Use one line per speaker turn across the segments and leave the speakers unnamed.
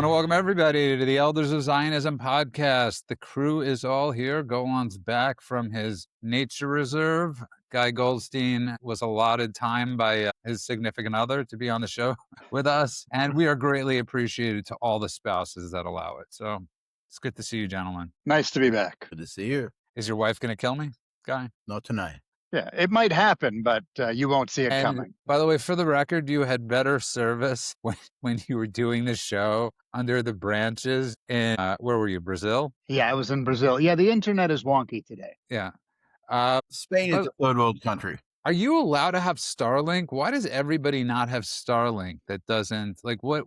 want to welcome everybody to the Elders of Zionism podcast. The crew is all here. Golan's back from his nature reserve. Guy Goldstein was allotted time by his significant other to be on the show with us, and we are greatly appreciated to all the spouses that allow it. So it's good to see you, gentlemen.
Nice to be back.
Good to see you.
Is your wife going to kill me, Guy?
Not tonight.
Yeah, it might happen, but you won't see it coming.
By the way, for the record, you had better service when you were doing the show under the branches in, where were you, Brazil?
Yeah, I was in Brazil. Yeah, the internet is wonky today.
Yeah.
Spain is a third world country.
Are you allowed to have Starlink? Why does everybody not have Starlink that doesn't, like, what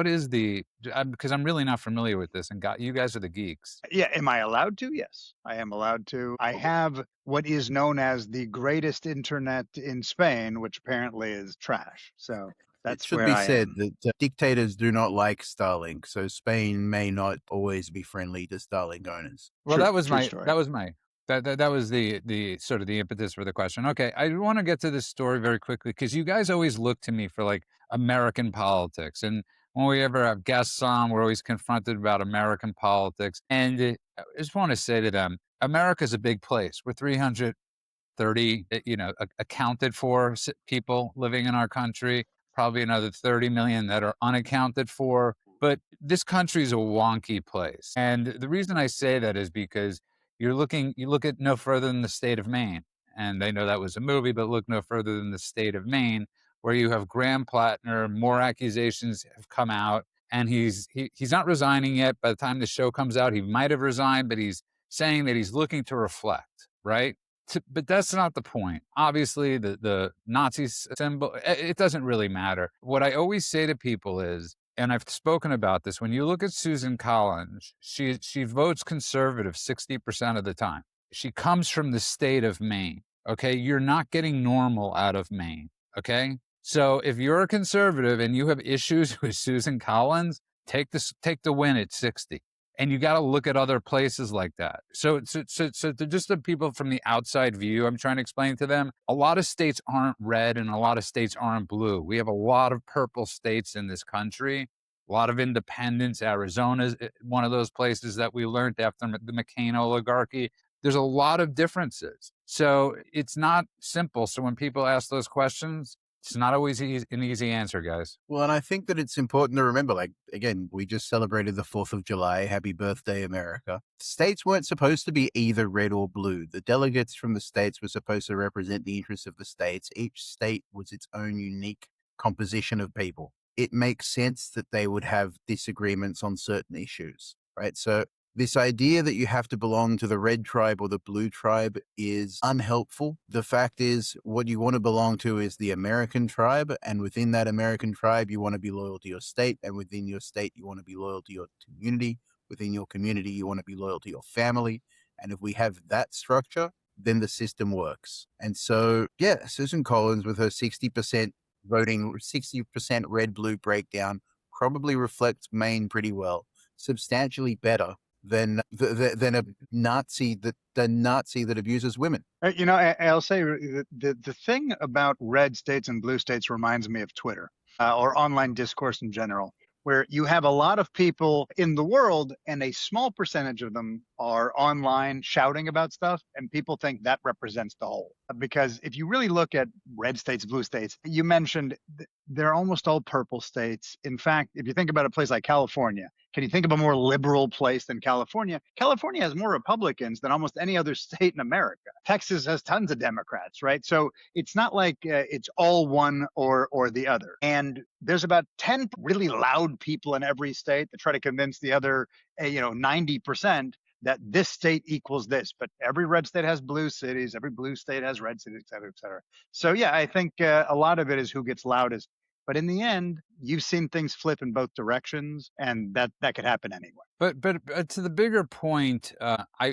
is the, because I'm really not familiar with this, and you guys are the geeks.
Yeah, am I allowed to? Yes, I am allowed to. I have what is known as the greatest internet in Spain, which apparently is trash. So that's where I
said
am.
that dictators do not like Starlink, so Spain may not always be friendly to Starlink owners.
Well,
True-
that was
true
my
story.
that was the sort of the impetus for the question. Okay, I want to get to this story very quickly because you guys always look to me for like American politics, and when we ever have guests on, we're always confronted about American politics. And I just want to say to them, America's a big place. We're 330, accounted for people living in our country. Probably another 30 million that are unaccounted for. But this country is a wonky place, and the reason I say that is because you look at no further than the state of Maine. And I know that was a movie, but look no further than the state of Maine, where you have Graham Plattner, more accusations have come out, and he's not resigning yet. By the time the show comes out, he might have resigned, but he's saying that he's looking to reflect, right? But that's not the point. Obviously, the Nazi symbol, it doesn't really matter. What I always say to people is, and I've spoken about this, when you look at Susan Collins, she votes conservative 60% of the time. She comes from the state of Maine, okay? You're not getting normal out of Maine, okay? So if you're a conservative and you have issues with Susan Collins, take the win at 60. And you got to look at other places like that. So to just the people from the outside view, I'm trying to explain to them, a lot of states aren't red and a lot of states aren't blue. We have a lot of purple states in this country, a lot of independence. Arizona is one of those places that we learned after the McCain oligarchy. There's a lot of differences. So it's not simple. So when people ask those questions, it's not always an easy answer, guys.
Well, and I think that it's important to remember, like, again, we just celebrated the 4th of July. Happy birthday, America. States weren't supposed to be either red or blue. The delegates from the states were supposed to represent the interests of the states. Each state was its own unique composition of people. It makes sense that they would have disagreements on certain issues, right? So this idea that you have to belong to the red tribe or the blue tribe is unhelpful. The fact is, what you want to belong to is the American tribe. And within that American tribe, you want to be loyal to your state. And within your state, you want to be loyal to your community. Within your community, you want to be loyal to your family. And if we have that structure, then the system works. And so, yeah, Susan Collins with her 60% voting, 60% red-blue breakdown probably reflects Maine pretty well, substantially better than a Nazi that abuses women.
I'll say the thing about red states and blue states reminds me of Twitter or online discourse in general, where you have a lot of people in the world and a small percentage of them are online shouting about stuff, and people think that represents the whole. Because if you really look at red states, blue states, you mentioned they're almost all purple states. In fact, if you think about a place like California, can you think of a more liberal place than California? California has more Republicans than almost any other state in America. Texas has tons of Democrats, right? So it's not like it's all one or the other. And there's about 10 really loud people in every state that try to convince the other, 90% that this state equals this. But every red state has blue cities, every blue state has red cities, et cetera, et cetera. So yeah, I think a lot of it is who gets loudest. But in the end, you've seen things flip in both directions, and that could happen anyway.
But to the bigger point,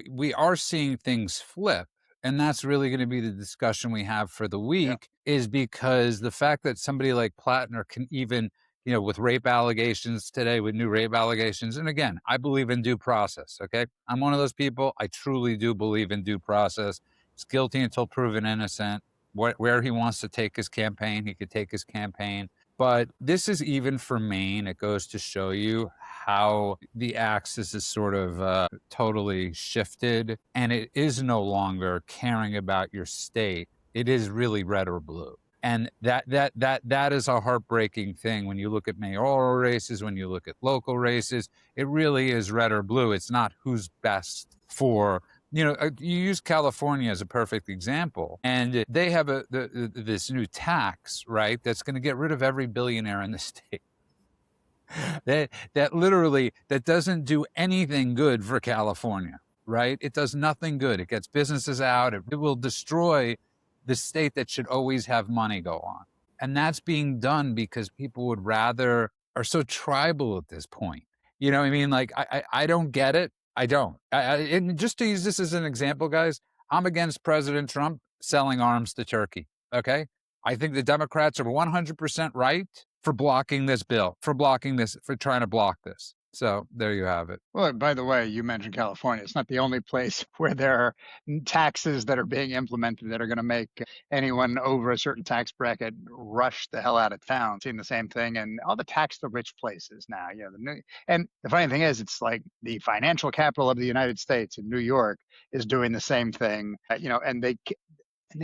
we are seeing things flip, and that's really going to be the discussion we have for the week. Is because the fact that somebody like Plattner can even, with rape allegations today, with new rape allegations, and again, I believe in due process. Okay, I'm one of those people. I truly do believe in due process. He's guilty until proven innocent. Where he wants to take his campaign, he could take his campaign. But this is even for Maine. It goes to show you how the axis is sort of totally shifted, and it is no longer caring about your state. It is really red or blue. And that is a heartbreaking thing when you look at mayoral races, when you look at local races. It really is red or blue. It's not who's best for, you use California as a perfect example, and they have this new tax, right, that's going to get rid of every billionaire in the state. That literally, that doesn't do anything good for California, right? It does nothing good. It gets businesses out. It will destroy the state that should always have money go on. And that's being done because people are so tribal at this point. You know what I mean? Like, I don't get it. I don't. And just to use this as an example, guys, I'm against President Trump selling arms to Turkey. Okay. I think the Democrats are 100% right for blocking this bill, for trying to block this. So there you have it.
Well, by the way, you mentioned California. It's not the only place where there are taxes that are being implemented that are going to make anyone over a certain tax bracket rush the hell out of town. Seeing the same thing and all the tax the rich places now. And the funny thing is, it's like the financial capital of the United States in New York is doing the same thing. And they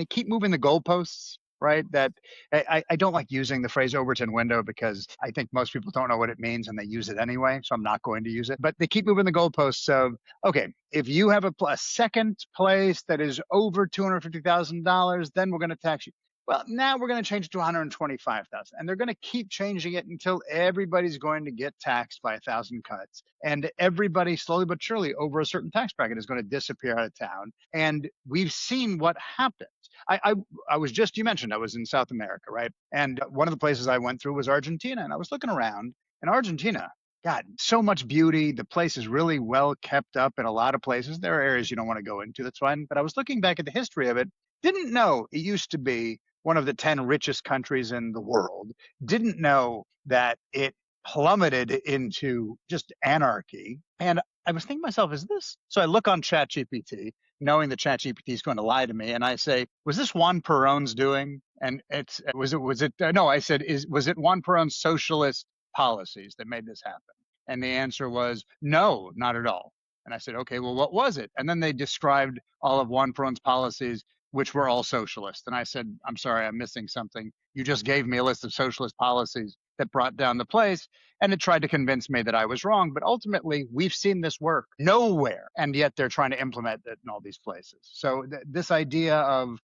keep moving the goalposts, right? That I don't like using the phrase Overton window because I think most people don't know what it means and they use it anyway. So I'm not going to use it. But they keep moving the goalposts of, okay, if you have a second place that is over $250,000, then we're going to tax you. Well, now we're going to change it to 125,000, and they're going to keep changing it until everybody's going to get taxed by 1,000 cuts, and everybody slowly but surely over a certain tax bracket is going to disappear out of town. And we've seen what happens. I was just, you mentioned I was in South America, right? And one of the places I went through was Argentina, and I was looking around in Argentina. God, so much beauty. The place is really well kept up in a lot of places. There are areas you don't want to go into. That's fine. But I was looking back at the history of it. Didn't know it used to be one of the 10 richest countries in the world. Didn't know that it plummeted into just anarchy. And I was thinking to myself, is this? So I look on ChatGPT, knowing that ChatGPT is going to lie to me, and I say, was this Juan Perón's doing? And no, I said, was it Juan Perón's socialist policies that made this happen? And the answer was no, not at all. And I said, okay, well, what was it? And then they described all of Juan Perón's policies, which were all socialist. And I said, I'm sorry, I'm missing something. You just gave me a list of socialist policies that brought down the place, and it tried to convince me that I was wrong. But ultimately, we've seen this work nowhere, and yet they're trying to implement it in all these places. So this idea of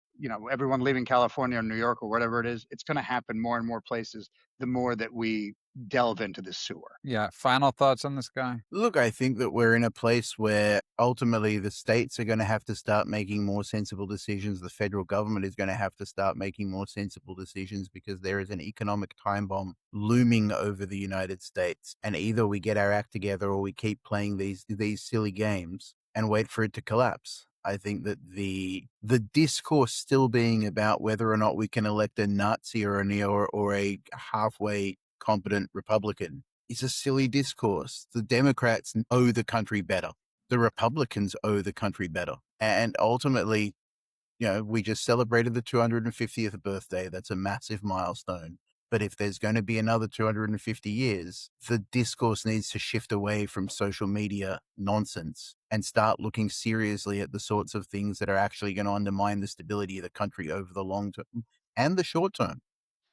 everyone leaving California or New York or whatever it is, it's going to happen more and more places the more that we delve into the sewer.
Yeah. Final thoughts on this guy?
Look, I think that we're in a place where ultimately the states are going to have to start making more sensible decisions. The federal government is going to have to start making more sensible decisions because there is an economic time bomb looming over the United States. And either we get our act together or we keep playing these silly games and wait for it to collapse. I think that the discourse still being about whether or not we can elect a Nazi or a halfway competent Republican is a silly discourse. The Democrats owe the country better. The Republicans owe the country better. And ultimately, we just celebrated the 250th birthday. That's a massive milestone. But if there's going to be another 250 years, the discourse needs to shift away from social media nonsense and start looking seriously at the sorts of things that are actually going to undermine the stability of the country over the long term and the short term.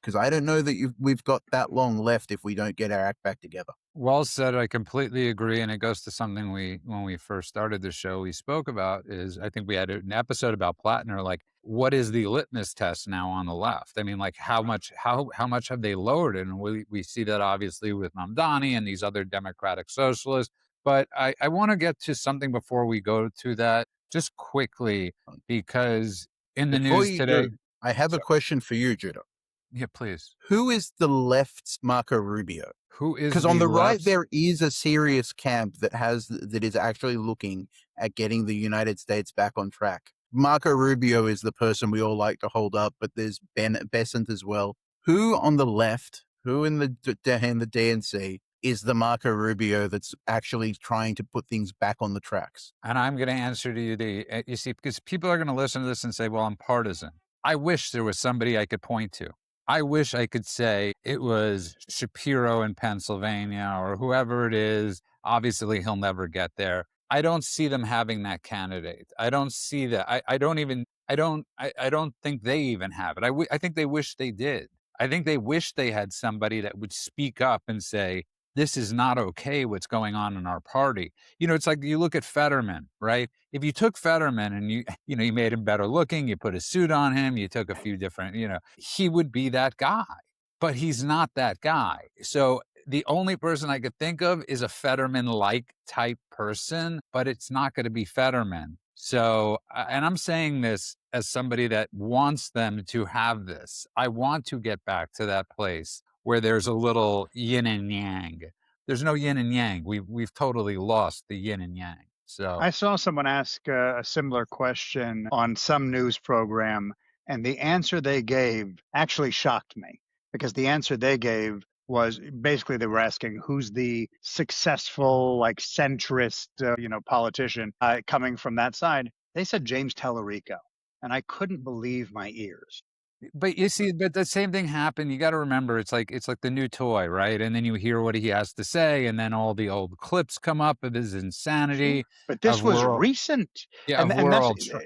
Because I don't know that we've got that long left if we don't get our act back together.
Well said. I completely agree. And it goes to something when we first started the show, we spoke about is, I think we had an episode about Plattner, like, what is the litmus test now on the left? I mean, like, how much have they lowered it? And we see that obviously with Mamdani and these other democratic socialists. But I want to get to something before we go to that, just quickly, because in the
Before
news
you
today.
do, I have a question for you, Judah.
Yeah, please.
Who is the left's Marco Rubio?
Who is
Because on the right
left's-
there is a serious camp that is actually looking at getting the United States back on track. Marco Rubio is the person we all like to hold up, but there's Ben Besant as well. Who on the left, who in the DNC is the Marco Rubio that's actually trying to put things back on the tracks?
And I'm going to answer to you, you see, because people are going to listen to this and say, well, I'm partisan. I wish there was somebody I could point to. I wish I could say it was Shapiro in Pennsylvania or whoever it is. Obviously, he'll never get there. I don't see them having that candidate. I don't see that. I don't even. I don't think they even have it. I think they wish they did. I think they wish they had somebody that would speak up and say, "This is not okay. What's going on in our party?" You know, it's like you look at Fetterman, right? If you took Fetterman and you made him better looking, you put a suit on him, you took a few different, he would be that guy, but he's not that guy. So the only person I could think of is a Fetterman like type person, but it's not going to be Fetterman. So, and I'm saying this as somebody that wants them to have this. I want to get back to that place where there's a little yin and yang. There's no yin and yang. We've totally lost the yin and yang. So
I saw someone ask a similar question on some news program, and the answer they gave actually shocked me because the answer they gave was basically they were asking who's the successful, like centrist, politician coming from that side. They said James Tallarico, and I couldn't believe my ears.
but you see, but the same thing happened. You got to remember, it's like the new toy, right? And then you hear what he has to say, and then all the old clips come up of his
Sure,
insanity,
but this
of
was
rural,
recent,
yeah,
and
of
and that's
rural.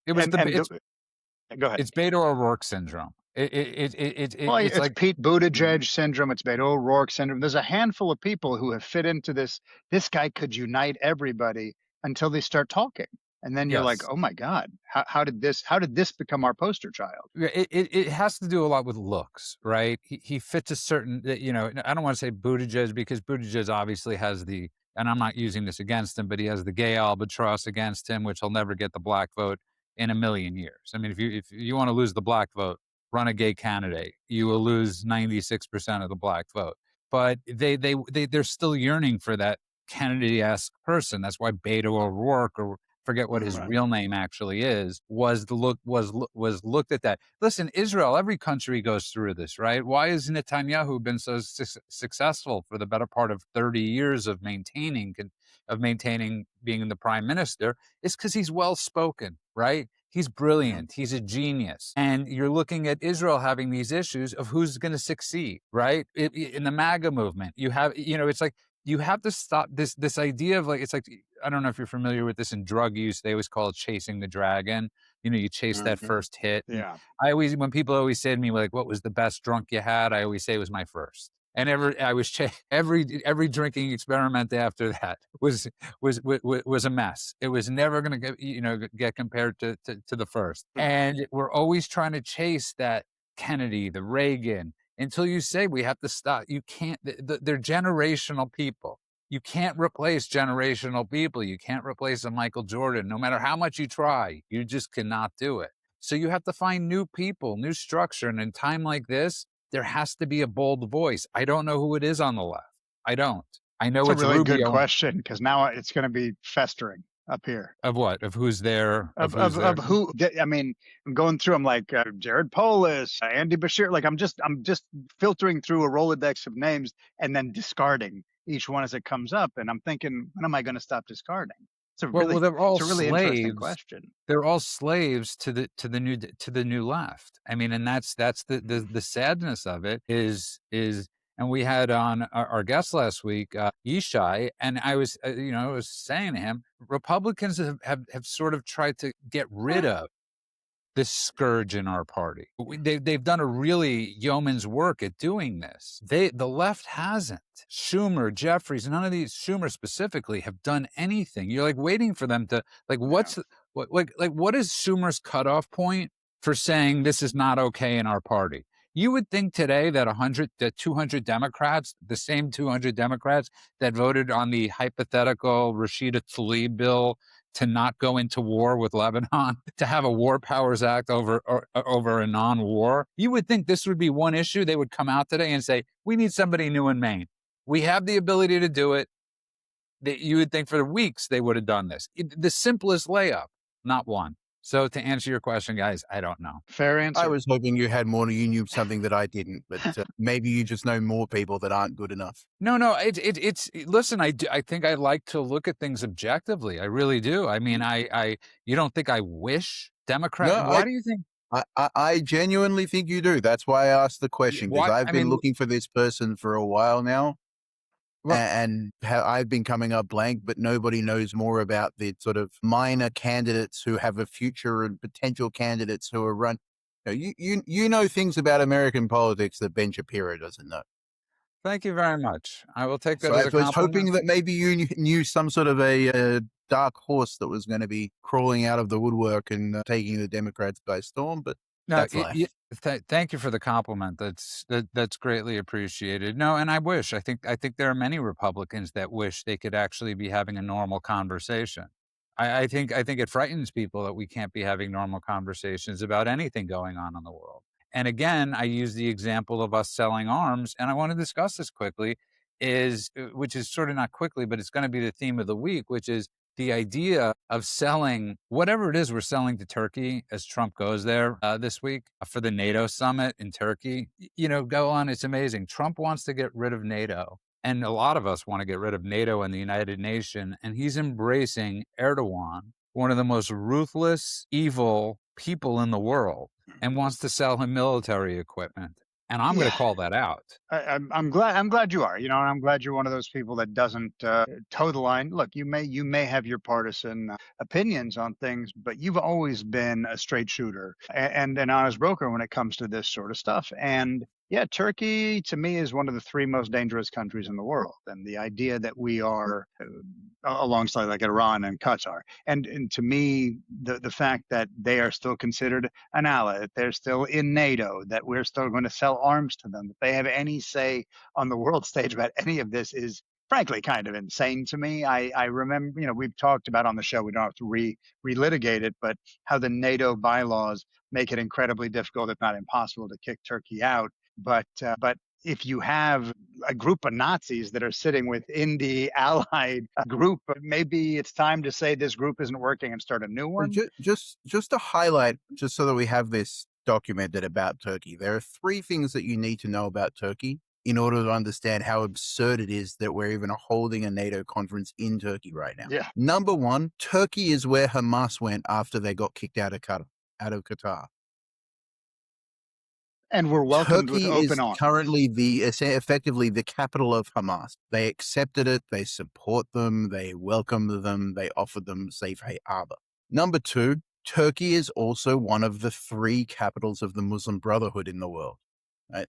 It was
and go ahead.
it's Beto O'Rourke syndrome.
Well,
It's
it's
like
Pete Buttigieg syndrome. It's Beto O'Rourke syndrome. There's a handful of people who have fit into this. This guy could unite everybody until they start talking, and then you're like,
yes,
oh my god, how did this become our poster child?
yeah, it has to do a lot with looks, right? He fits a certain, I don't want to say Buttigieg because Buttigieg obviously has and I'm not using this against him, but he has the gay albatross against him, which he'll never get the black vote in a million years. I mean, if you want to lose the black vote, run a gay candidate. You will lose 96% of the black vote. But they're still yearning for that Kennedy-esque person. That's why Beto O'Rourke, or forget what his
Right.
real name actually is, was looked at that. Listen, Israel, every country goes through this, right? Why has Netanyahu been so successful for the better part of 30 years of maintaining being the prime minister? It's because he's well spoken, right? He's
Yeah.
brilliant. He's a genius. And you're looking at Israel having these issues of who's going to succeed, right? In the MAGA movement, it's like you have to stop this idea of like, it's like, I don't know if you're familiar with this in drug use. They always call it chasing the dragon. You chase that
Mhm.
first hit. And
Yeah.
when people always say to me, like, what was the best drunk you had? I always say it was my first. And every drinking experiment after that was a mess. It was never going to get compared to the first. And we're always trying to chase that Kennedy, the Reagan, until you say we have to stop. You can't. They're generational people. You can't replace generational people. You can't replace a Michael Jordan. No matter how much you try, you just cannot do it. So you have to find new people, new structure. And in a time like this, there has to be a bold voice. I don't know who it is on the left. I don't. I
It's
know
a
it's
really good
Rubio.
question because now it's going to be festering up here.
Of what? Of who's there? Of who's
Of
there?
who? I mean, I'm going through. I'm like Jared Polis, Andy Bashir. Like I'm just filtering through a Rolodex of names and then discarding each one as it comes up. And I'm thinking, when am I going to stop discarding? It's a
Well,
really
they're all
it's a really interesting
slaves.
question.
They're all slaves to the new left. I mean, and that's the sadness of it is. And we had on our guest last week, Yishai, and I was saying to him, Republicans have sort of tried to get rid of this scourge in our party. They've done a really yeoman's work at doing this. The left hasn't. Schumer, Jeffries, none of these, Schumer specifically, have done anything. You're like waiting for them to, like,
Yeah.
what is Schumer's cutoff point for saying this is not okay in our party? You would think today that 200 Democrats, the same 200 Democrats that voted on the hypothetical Rashida Tlaib bill to not go into war with Lebanon, to have a War Powers Act over a non-war. You would think this would be one issue. They would come out today and say, we need somebody new in Maine. We have the ability to do it. You would think for weeks they would have done this. The simplest layup, not one. So to answer your question, guys, I don't know.
Fair
I
answer.
was hoping you had more, you knew something that I didn't, but maybe you just know more people that aren't good enough.
No, listen, I think I like to look at things objectively. I really do. I mean, you don't think I wish
No,
Democrat? Why do you think?
I genuinely think you do. That's why I asked the question, because
What?
I've
I
been
mean,
looking for this person for a while now,
well,
I've been coming up blank, but nobody knows more about the sort of minor candidates who have a future and potential candidates who are run. You know things about American politics that Ben Shapiro doesn't know.
thank you very much. I will take
So
that as
I
a
was
compliment.
hoping that maybe you knew some sort of a dark horse that was going to be crawling out of the woodwork and taking the Democrats by storm, but
No,
that's life.
thank you for the compliment. That's greatly appreciated. No, and I think there are many Republicans that wish they could actually be having a normal conversation. I think it frightens people that we can't be having normal conversations about anything going on in the world. And again, I use the example of us selling arms, and I want to discuss this quickly, which is sort of not quickly, but it's going to be the theme of the week, which is the idea of selling whatever it is we're selling to Turkey as Trump goes there this week for the NATO summit in Turkey. Go on. It's amazing. Trump wants to get rid of NATO. And a lot of us want to get rid of NATO and the United Nations. And he's embracing Erdogan, one of the most ruthless, evil people in the world, and wants to sell him military equipment. And I'm going to
Yeah.
call that out.
I'm glad you are. And I'm glad you're one of those people that doesn't toe the line. Look, you may have your partisan opinions on things, but you've always been a straight shooter and an honest broker when it comes to this sort of stuff. And yeah, Turkey to me is one of the three most dangerous countries in the world. And the idea that we are alongside like Iran and Qatar, and to me, the fact that they are still considered an ally, that they're still in NATO, that we're still going to sell arms to them, that they have any say on the world stage about any of this is frankly kind of insane to me. I remember, we've talked about on the show, we don't have to relitigate it, but how the NATO bylaws make it incredibly difficult, if not impossible, to kick Turkey out. But if you have a group of Nazis that are sitting within the allied group, maybe it's time to say this group isn't working and start a new one.
Just to highlight, just so that we have this documented about Turkey, there are three things that you need to know about Turkey in order to understand how absurd it is that we're even holding a NATO conference in Turkey right now.
Yeah.
Number one, Turkey is where Hamas went after they got kicked out of Qatar.
And we're welcomed with
Turkey
open
is
arms.
currently effectively the capital of Hamas. They accepted it, they support them, they welcome them, they offer them safe harbor. Number two, Turkey is also one of the three capitals of the Muslim Brotherhood in the world. Right?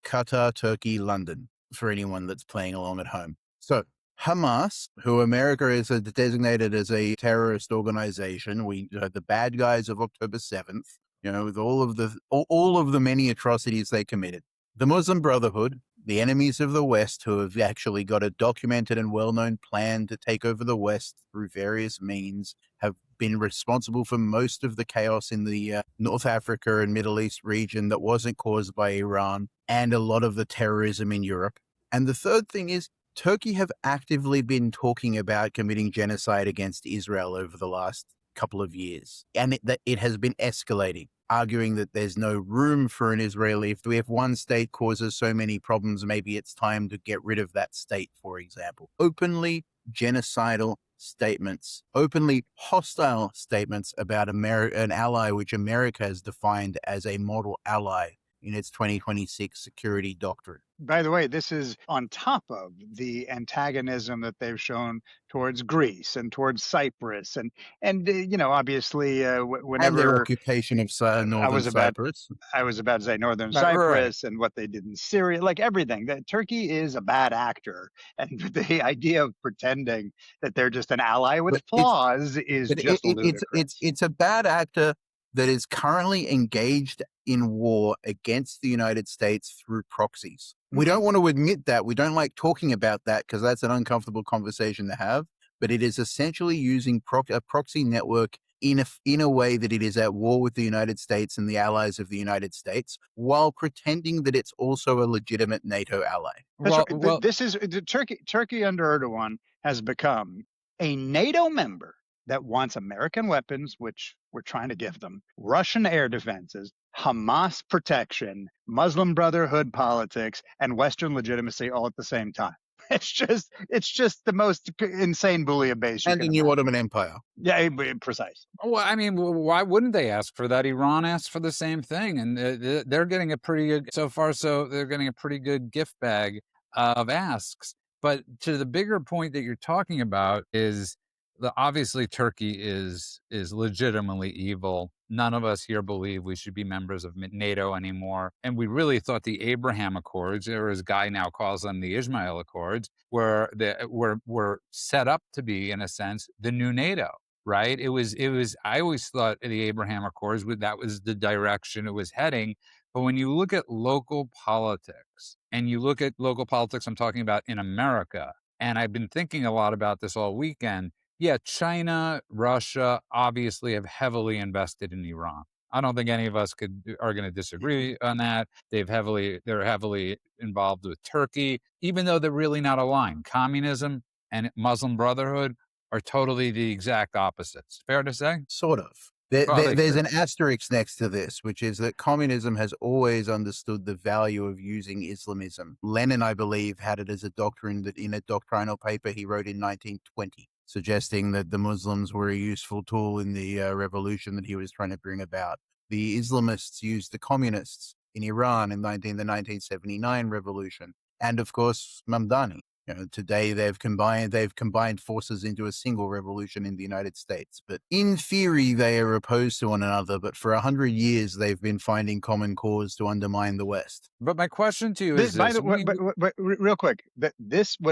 Qatar, Turkey, London, for anyone that's playing along at home. So Hamas, who America is designated as a terrorist organization, the bad guys of October 7th, with all of the many atrocities they committed. The Muslim Brotherhood, the enemies of the West, who have actually got a documented and well-known plan to take over the West through various means, have been responsible for most of the chaos in the North Africa and Middle East region that wasn't caused by Iran, and a lot of the terrorism in Europe. And the third thing is, Turkey have actively been talking about committing genocide against Israel over the last couple of years. And it has been escalating, arguing that there's no room for an Israeli. If one state causes so many problems, maybe it's time to get rid of that state, for example. Openly genocidal statements, openly hostile statements about an ally which America has defined as a model ally in its 2026 security doctrine.
By the way, this is on top of the antagonism that they've shown towards Greece and towards Cyprus, and obviously,
And their
whenever
occupation of
I
northern
was about
Cyprus.
I was about to say northern
Right.
Cyprus and what they did in Syria, like everything. That Turkey is a bad actor, and the idea of pretending that they're just an ally with
But
flaws is just ludicrous.
it's a bad actor that is currently engaged in war against the United States through proxies. We don't want to admit that. We don't like talking about that because that's an uncomfortable conversation to have. But it is essentially using a proxy network in a way that it is at war with the United States and the allies of the United States, while pretending that it's also a legitimate NATO ally.
This is Turkey under Erdogan has become a NATO member that wants American weapons, which we're trying to give them, Russian air defenses, Hamas protection, Muslim Brotherhood politics, and Western legitimacy all at the same time. It's just the most insane bouillabaisse you
And
can
the new
imagine.
Ottoman Empire.
Yeah, precise.
Well, I mean, why wouldn't they ask for that? Iran asked for the same thing, and they're getting a pretty good so far. So they're getting a pretty good gift bag of asks. But to the bigger point that you're talking about is obviously Turkey is legitimately evil. None of us here believe we should be members of NATO anymore, and we really thought the Abraham Accords, or as Guy now calls them, the Ishmael Accords, were set up to be, in a sense, the new NATO. Right? It was I always thought the Abraham Accords that was the direction it was heading. But when you look at local politics, and you look at local politics, I'm talking about in America, and I've been thinking a lot about this all weekend. Yeah, China, Russia obviously have heavily invested in Iran. I don't think any of us are going to disagree on that. They're heavily involved with Turkey, even though they're really not aligned. Communism and Muslim Brotherhood are totally the exact opposites. Fair to say?
Sort of.
Well, they
There's
could.
an asterisk next to this, which is that communism has always understood the value of using Islamism. Lenin, I believe, had it as a doctrine that in a doctrinal paper he wrote in 1920, suggesting that the Muslims were a useful tool in the revolution that he was trying to bring about. The Islamists used the communists in Iran in the 1979 revolution, and of course Mamdani. Today they've combined forces into a single revolution in the United States. But in theory, they are opposed to one another. But for 100 years, they've been finding common cause to undermine the West.
But my question to you
This,
is
by
this:
the way, but real quick,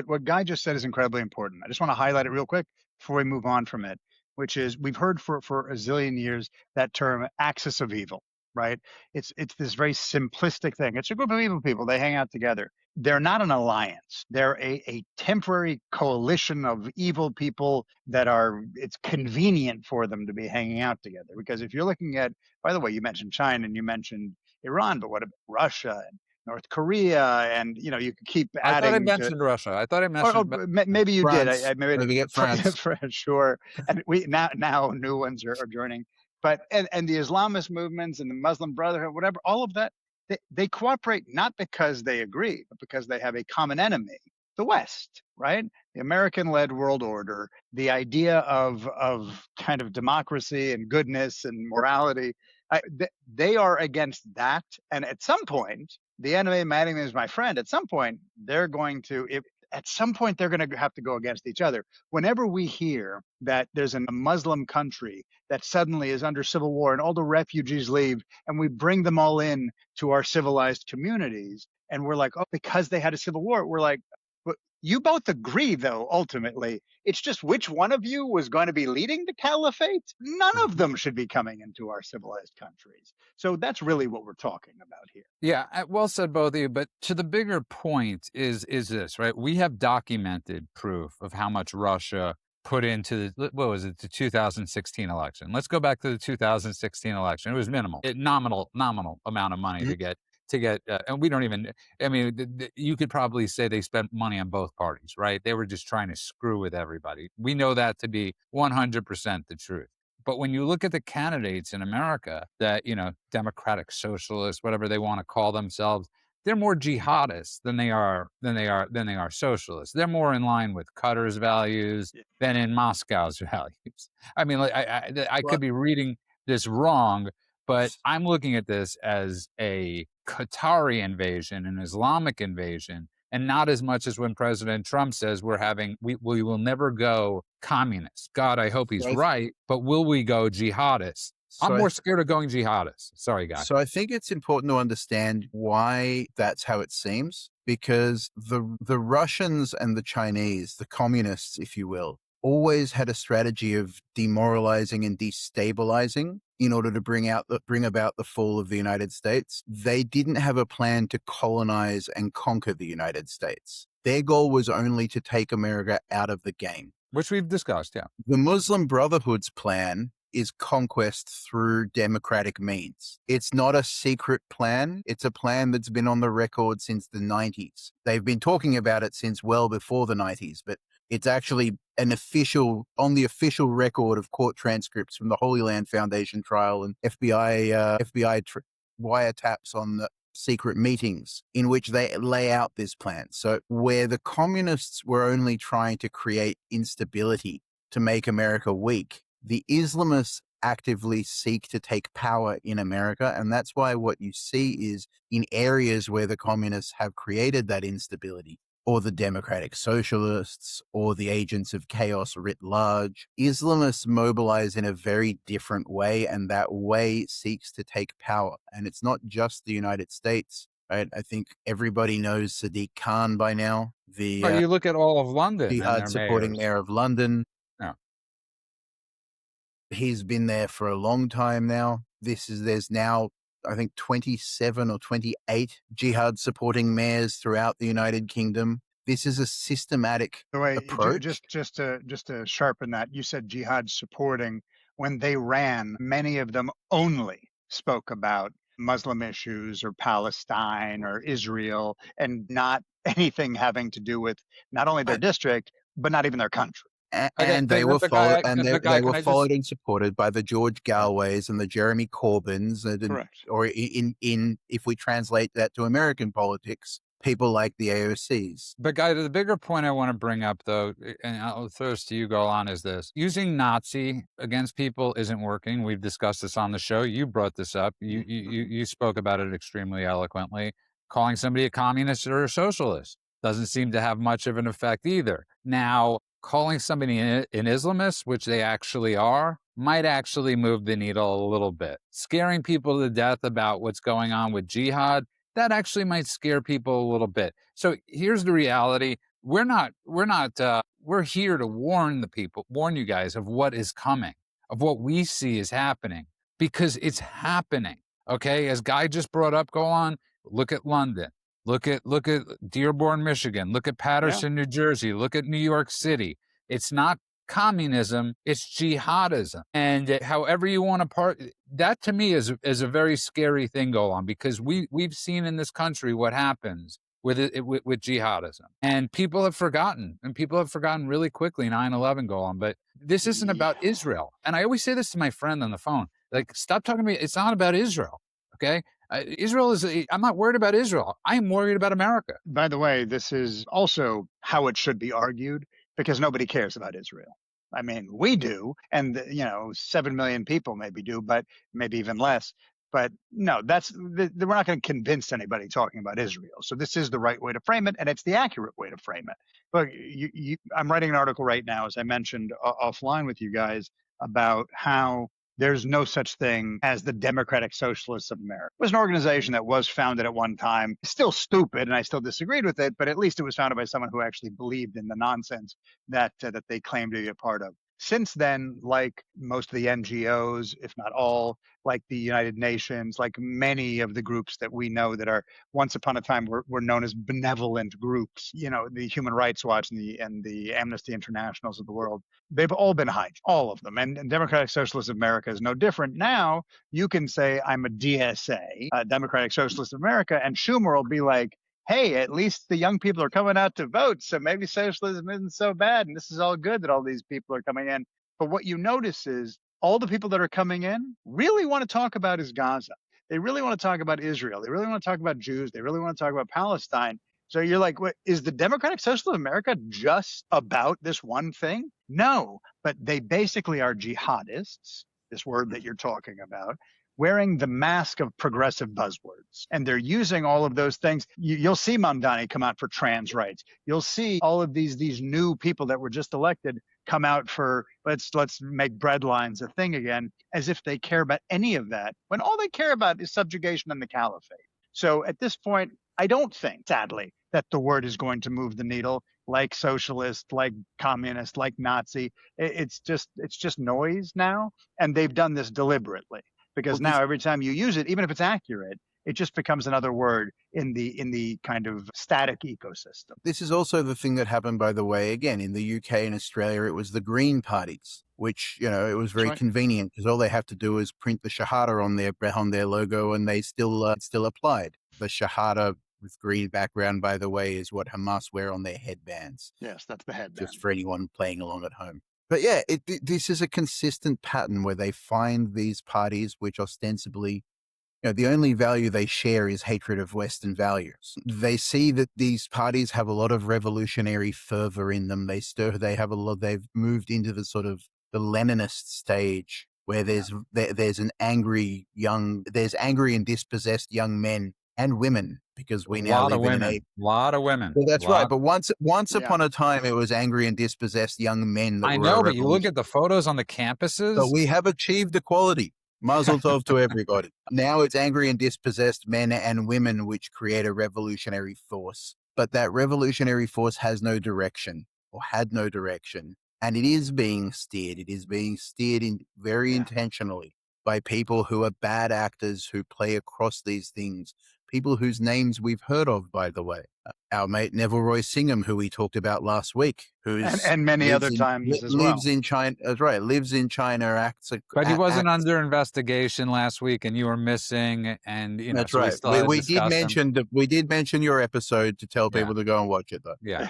what Guy just said is incredibly important. I just want to highlight it real quick before we move on from it, which is we've heard for a zillion years that term axis of evil, right? It's this very simplistic thing. It's a group of evil people. They hang out together. They're not an alliance. They're a temporary coalition of evil people that it's convenient for them to be hanging out together. Because if you're looking at, by the way, you mentioned China and you mentioned Iran, but what about Russia and North Korea, and you could keep
I thought I
adding to.
mentioned Russia. I thought I
Or
mentioned.
maybe you did.
France,
Maybe
don't forget France.
for sure. And we now new ones are joining, but and the Islamist movements and the Muslim Brotherhood, whatever, all of that, they cooperate not because they agree, but because they have a common enemy, the West, right? The American-led world order, the idea of kind of democracy and goodness and morality. They are against that, and at some point, the enemy, my enemy is my friend. At some point, they're going to. At some point, they're going to have to go against each other. Whenever we hear that there's a Muslim country that suddenly is under civil war and all the refugees leave, and we bring them all in to our civilized communities, and we're like, oh, because they had a civil war, we're like, but you both agree, though, ultimately. It's just which one of you was going to be leading the caliphate? None of them should be coming into our civilized countries. So that's really what we're talking about here.
Yeah, well said, both of you. But to the bigger point is this, right? We have documented proof of how much Russia put into what was it, the 2016 election. Let's go back to the 2016 election. It was minimal, nominal amount of money
Mhm.
to get, and we don't even. I mean, you could probably say they spent money on both parties, right? They were just trying to screw with everybody. We know that to be 100% the truth. But when you look at the candidates in America that, democratic socialists, whatever they want to call themselves, they're more jihadists than they are socialists. They're more in line with Qatar's values than in Moscow's values. I mean, like, I
Well,
could be reading this wrong, but I'm looking at this as a Qatari invasion, an Islamic invasion, and not as much as when President Trump says we will never go communist. God, I hope he's
so I,
right, but will we go jihadist? I'm
so I
more scared of going jihadist. Sorry, guy.
So I think it's important to understand why that's how it seems, because the Russians and the Chinese, the communists, if you will, always had a strategy of demoralizing and destabilizing in order to bring about the fall of the United States. They didn't have a plan to colonize and conquer the United States. Their goal was only to take America out of the game.
Which we've discussed, yeah.
The Muslim Brotherhood's plan is conquest through democratic means. It's not a secret plan. It's a plan that's been on the record since the 90s. They've been talking about it since well before the 90s, but it's actually on the official record of court transcripts from the Holy Land Foundation trial and FBI wiretaps on secret meetings in which they lay out this plan. So where the communists were only trying to create instability to make America weak, the Islamists actively seek to take power in America. And that's why what you see is in areas where the communists have created that instability, or the democratic socialists, or the agents of chaos writ large, Islamists mobilize in a very different way, and that way seeks to take power. And it's not just the United States, right? I think everybody knows Sadiq Khan by now, the
But you look at all of London and
jihad
their
supporting
mayors.
mayor of London.
Yeah.
He's been there for a long time now. There's now, I think, 27 or 28 jihad supporting mayors throughout the United Kingdom. This is a systematic
By the way,
approach.
just to sharpen that, you said jihad supporting. When they ran, many of them only spoke about Muslim issues or Palestine or Israel, and not anything having to do with not only their
Right.
district, but not even their country.
Okay,
And they were
the
followed,
guy,
and
the
they
guy. Can
were
I just?
followed and supported by the George
Yeah.
Galways and the Jeremy Corbyns,
Correct.
or in if we translate that to American politics, people like the AOCs.
But guy, the bigger point I want to bring up, though, and I'll throw this to you, go on, is this: using Nazi against people isn't working. We've discussed this on the show. You brought this up. You spoke about it extremely eloquently. Calling somebody a communist or a socialist doesn't seem to have much of an effect either. Now, calling somebody an Islamist, which they actually are, might actually move the needle a little bit. Scaring people to death about what's going on with jihad, that actually might scare people a little bit. So here's the reality. We're here to warn you guys of what is coming, of what we see is happening, because it's happening. Okay. As Guy just brought up, go on, look at London, look at Dearborn, Michigan, look at
Yeah.
Paterson, New Jersey, look at New York City. It's not communism, it's jihadism. And however you want to that, to me, is a very scary thing go on, because we've seen in this country what happens with with jihadism, and people have forgotten really quickly. 9/11 go on, but this isn't
Yeah.
about Israel. And I always say this to my friend on the phone, like, stop talking to me. It's not about Israel. Okay. Israel is, I'm not worried about Israel. I am worried about America.
By the way, this is also how it should be argued, because nobody cares about Israel. I mean, we do, and 7 million people maybe do, but maybe even less. But no, we're not going to convince anybody talking about Israel. So this is the right way to frame it, and it's the accurate way to frame it. Look, I'm writing an article right now, as I mentioned offline with you guys, about how there's no such thing as the Democratic Socialists of America. It was an organization that was founded at one time, still stupid, and I still disagreed with it, but at least it was founded by someone who actually believed in the nonsense that they claimed to be a part of. Since then, like most of the NGOs, if not all, like the United Nations, like many of the groups that we know that are once upon a time were known as benevolent groups, the Human Rights Watch and the Amnesty Internationals of the world, they've all been hijacked, all of them. And Democratic Socialists of America is no different. Now you can say, I'm a DSA, Democratic Socialist of America, and Schumer will be like, hey, at least the young people are coming out to vote, so maybe socialism isn't so bad, and this is all good that all these people are coming in. But what you notice is all the people that are coming in really want to talk about is Gaza. They really want to talk about Israel. They really want to talk about Jews. They really want to talk about Palestine. So you're like, what, is the Democratic Socialist of America just about this one thing? No, but they basically are jihadists, this word that you're talking about, wearing the mask of progressive buzzwords. And they're using all of those things. You'll see Mamdani come out for trans rights. You'll see all of these new people that were just elected come out for let's make breadlines a thing again, as if they care about any of that, when all they care about is subjugation and the caliphate. So at this point, I don't think, sadly, that the word is going to move the needle like socialist, like communist, like Nazi. It's just noise now. And they've done this deliberately, because
Well,
now every time you use it, even if it's accurate, it just becomes another word in the kind of static ecosystem.
this is also the thing that happened, by the way, again, in the UK and Australia. It was the Green parties, which, it was very
Right.
convenient because all they have to do is print the Shahada on their logo, and they still applied. The Shahada with green background, by the way, is what Hamas wear on their headbands,
Yes, that's the headband.
just for anyone playing along at home. But yeah, this is a consistent pattern where they find these parties which ostensibly the only value they share is hatred of Western values. They see that these parties have a lot of revolutionary fervor in them. They've moved into the sort of the Leninist stage where there's angry and dispossessed young men and women, because
A
we now
lot of
live in an
women,
age.
lot of women,
Well, that's right.
lot.
But once
Yeah.
upon a time, it was angry and dispossessed young men that
I
were a
know, but you look
revolution.
at the photos on the
But
campuses.
we have achieved equality. Mazel tov to everybody. Now it's angry and dispossessed men and women which create a revolutionary force. But that revolutionary force has no direction, or had no direction. And it is being steered. It is being steered very
Yeah.
intentionally by people who are bad actors who play across these things. People whose names we've heard of, by the way. Our mate Neville Roy Singham, who we talked about last week,
And many other times as well.
lives in China. That's right. Lives in China.
But he wasn't
Acts.
under investigation last week, and you were missing, and
That's
so we
right.
still had to
We did
discuss him.
mention your episode to tell
Yeah,
people to go and watch it, though.
yeah.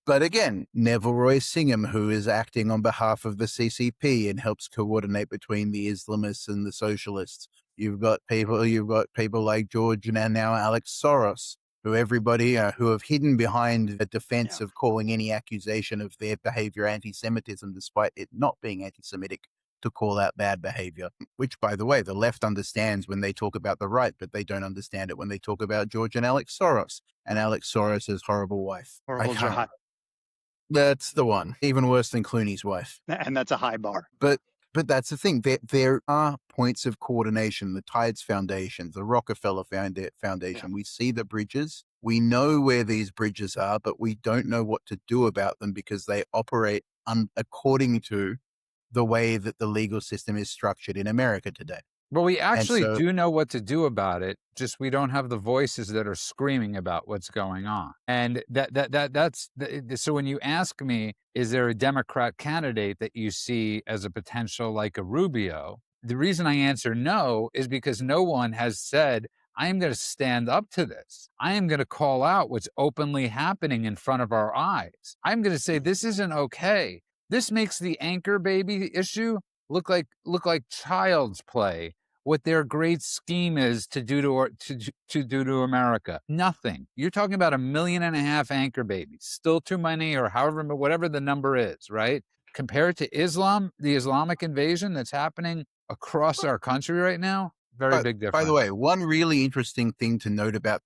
But again, Neville Roy Singham, who is acting on behalf of the CCP and helps coordinate between the Islamists and the socialists. You've got people like George and now Alex Soros, who everybody who have hidden behind the defense
Yeah.
of calling any accusation of their behavior anti-Semitism, despite it not being anti-Semitic, to call out bad behavior, which, by the way, the left understands when they talk about the right, but they don't understand it when they talk about George and Alex Soros and Alex Soros' horrible wife.
Horrible job.
That's the one. Even worse than Clooney's wife.
And that's a high bar.
But that's the thing. There are points of coordination. The Tides Foundation, the Rockefeller Foundation.
Yeah.
We see the bridges. We know where these bridges are, but we don't know what to do about them because they operate according to the way that the legal system is structured in America today.
But we actually
so-
do know what to do about it. Just we don't have the voices that are screaming about what's going on. And so when you ask me, is there a Democrat candidate that you see as a potential like a Rubio? The reason I answer no is because no one has said, I am going to stand up to this. I am going to call out what's openly happening in front of our eyes. I'm going to say this isn't okay. This makes the anchor baby issue look like child's play. What their great scheme is to do to America. Nothing. You're talking about 1.5 million anchor babies, still too many, or whatever the number is, right? Compared to Islam, the Islamic invasion that's happening across our country right now, very big difference.
By the way, one really interesting thing to note about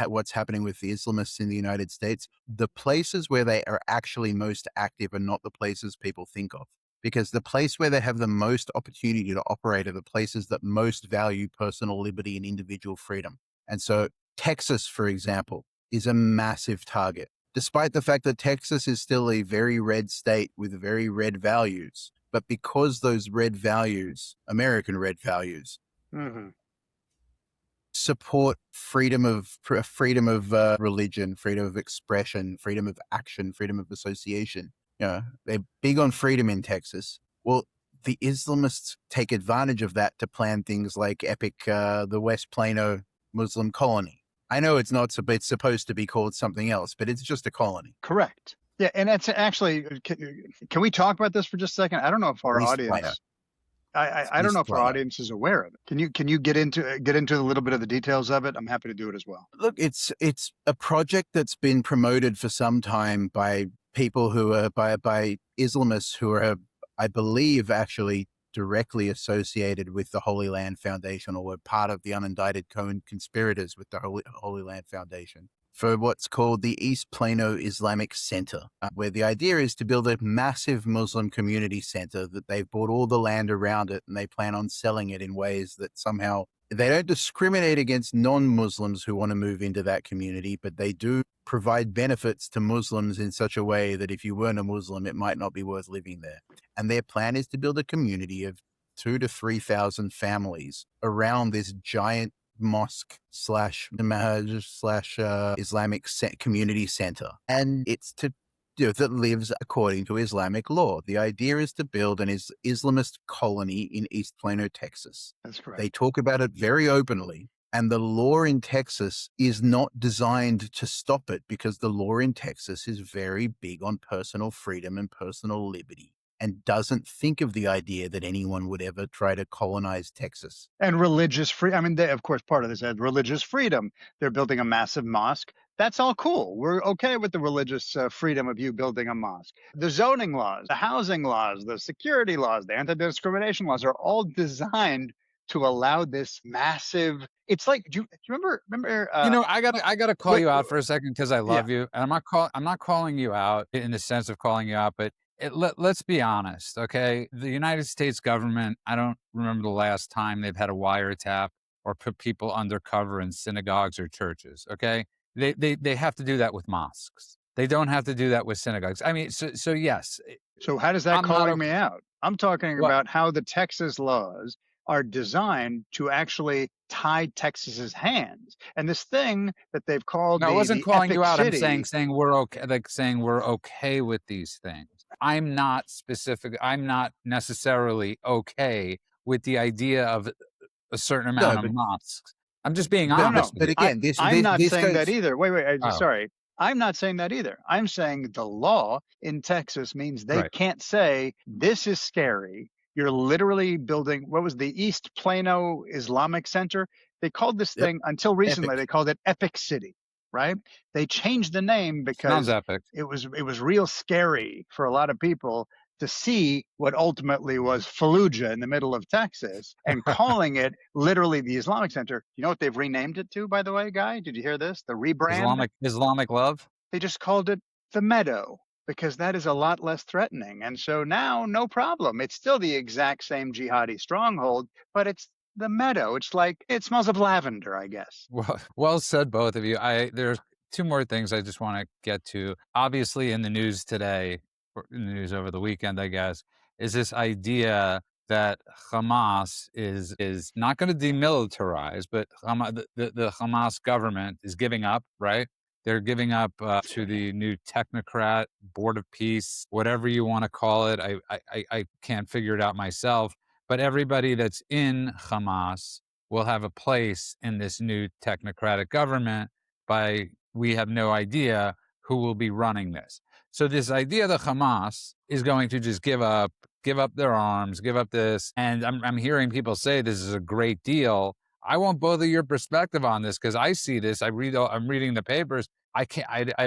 what's happening with the Islamists in the United States, the places where they are actually most active are not the places people think of. Because the place where they have the most opportunity to operate are the places that most value personal liberty and individual freedom. And so Texas, for example, is a massive target, despite the fact that Texas is still a very red state with very red values. But because those red values, American red values, support freedom of religion, freedom of expression, freedom of action, freedom of association. They're big on freedom in Texas. Well, the Islamists take advantage of that to plan things like the West Plano Muslim colony. I know it's supposed to be called something else, but it's just a colony.
Correct. Yeah, and it's actually, can we talk about this for just a second? I don't know if our audience, I don't know if our audience is aware of it. Can you get into a little bit of the details of it? I'm happy to do it as well.
Look, it's a project that's been promoted for some time by people who are by Islamists who are, I believe, actually directly associated with the Holy Land Foundation, or were part of the unindicted co-conspirators with the Holy Land Foundation, for what's called the East Plano Islamic Center, where the idea is to build a massive Muslim community center that they've bought all the land around it, and they plan on selling it in ways that somehow they don't discriminate against non-Muslims who want to move into that community, but they do provide benefits to Muslims in such a way that if you weren't a Muslim, it might not be worth living there. And their plan is to build a community of 2,000 to 3,000 families around this giant mosque slash Islamic community center. And it's that lives according to Islamic law. The idea is to build an Islamist colony in East Plano, Texas.
That's correct.
They talk about it very openly. And the law in Texas is not designed to stop it, because the law in Texas is very big on personal freedom and personal liberty. and doesn't think of the idea that anyone would ever try to colonize Texas.
And religious free. I mean, they, of course, part of this is religious freedom. They're building a massive mosque. That's all cool. We're okay with the religious freedom of you building a mosque. The zoning laws, the housing laws, the security laws, the anti-discrimination laws are all designed to allow this massive. It's like, do you remember?
I gotta call
Wait,
you out for a second because I
yeah.
love you, and I'm not calling you out in the sense of calling you out, but let's be honest, okay? The United States government, I don't remember the last time they've had a wiretap or put people undercover in synagogues or churches, okay? They have to do that with mosques. They don't have to do that with synagogues. I mean, so yes,
So how does that
I'm not
calling me
okay.
out? I'm talking
What?
about how the Texas laws are designed to actually tie Texas's hands. And this thing that they've called
No, I wasn't
the
calling you
epic
out. I'm
city.
saying we're okay, like saying we're okay with these things. I'm not necessarily okay with the idea of a certain
No,
amount of
but
mosques. I'm just being
No, no,
honest
no.
with
but
you.
again, this
I'm
this
not
this
saying that
goes.
either. Wait.
Oh,
Sorry. I'm not saying that either. I'm saying the law in Texas means they
right.
can't say this is scary. You're literally building what was the East Plano Islamic Center? They called this
Yep,
thing until recently, they
epic.
called it Epic City, right? They changed the name
Sounds
because
epic.
it was real scary for a lot of people to see what ultimately was Fallujah in the middle of Texas and calling it literally the Islamic Center. You know what they've renamed it to, by the way, Guy? Did you hear this? The rebrand?
Islamic love.
They just called it the Meadow because that is a lot less threatening. And so now, no problem. It's still the exact same jihadi stronghold, but it's the Meadow. It's like it smells of lavender, I guess.
Well said, both of you. There's two more things I just want to get to. Obviously, in the news today, or in the news over the weekend, I guess, is this idea that Hamas is not going to demilitarize, but the Hamas government is giving up. Right? They're giving up to the new technocrat board of peace, whatever you want to call it. I can't figure it out myself. But everybody that's in Hamas will have a place in this new technocratic government by we have no idea who will be running this. So this idea that Hamas is going to just give up their arms, give up this, and I'm hearing people say this is a great deal. I want both of your perspective on this because I see this. I'm reading the papers. I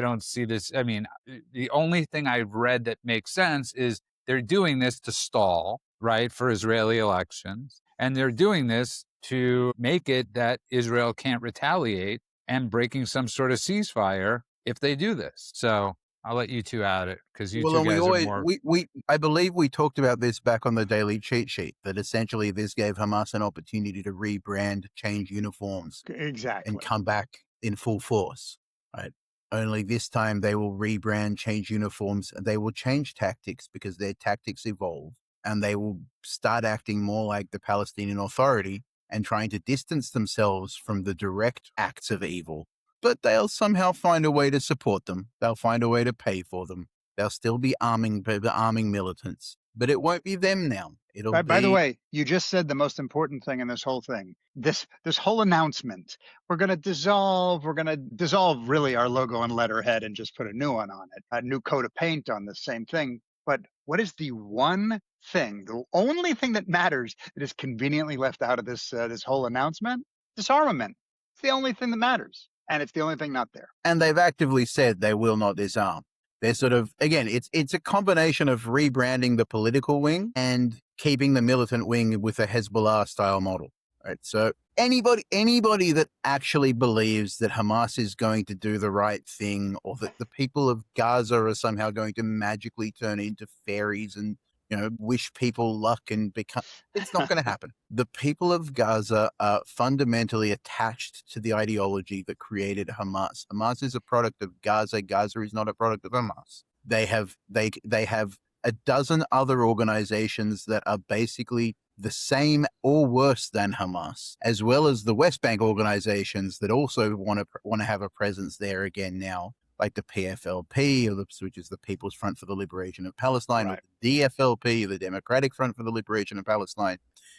don't see this. I mean, the only thing I've read that makes sense is they're doing this to stall, right, for Israeli elections. And they're doing this to make it that Israel can't retaliate and breaking some sort of ceasefire if they do this. So I'll let you two at it because you
Well,
two
and we
guys are
always
more.
we I believe we talked about this back on the daily cheat sheet that essentially this gave Hamas an opportunity to rebrand, change uniforms, and
Exactly.
come back in full force. Right. Only this time they will rebrand, change uniforms, and they will change tactics because their tactics evolve, and they will start acting more like the Palestinian Authority and trying to distance themselves from the direct acts of evil. But they'll somehow find a way to support them. They'll find a way to pay for them. They'll still be arming militants, but it won't be them now. It'll
By the
be.
way, you just said the most important thing in this whole thing. This whole announcement. We're gonna dissolve really our logo and letterhead and just put a new one on it, a new coat of paint on the same thing. But what is the one thing, the only thing that matters that is conveniently left out of this whole announcement? Disarmament. It's the only thing that matters, and it's the only thing not there.
And they've actively said they will not disarm. They're sort of, again, it's a combination of rebranding the political wing and keeping the militant wing with a Hezbollah style model. Right. So anybody that actually believes that Hamas is going to do the right thing or that the people of Gaza are somehow going to magically turn into fairies and wish people luck and become. It's not going to happen. The people of Gaza are fundamentally attached to the ideology that created Hamas. Hamas is a product of Gaza. Gaza is not a product of Hamas. They have a dozen other organizations that are basically the same or worse than Hamas, as well as the West Bank organizations that also want to have a presence there again now, like the PFLP, which is the People's Front for the Liberation of Palestine,
Right.
or the DFLP, the Democratic Front for the Liberation of Palestine.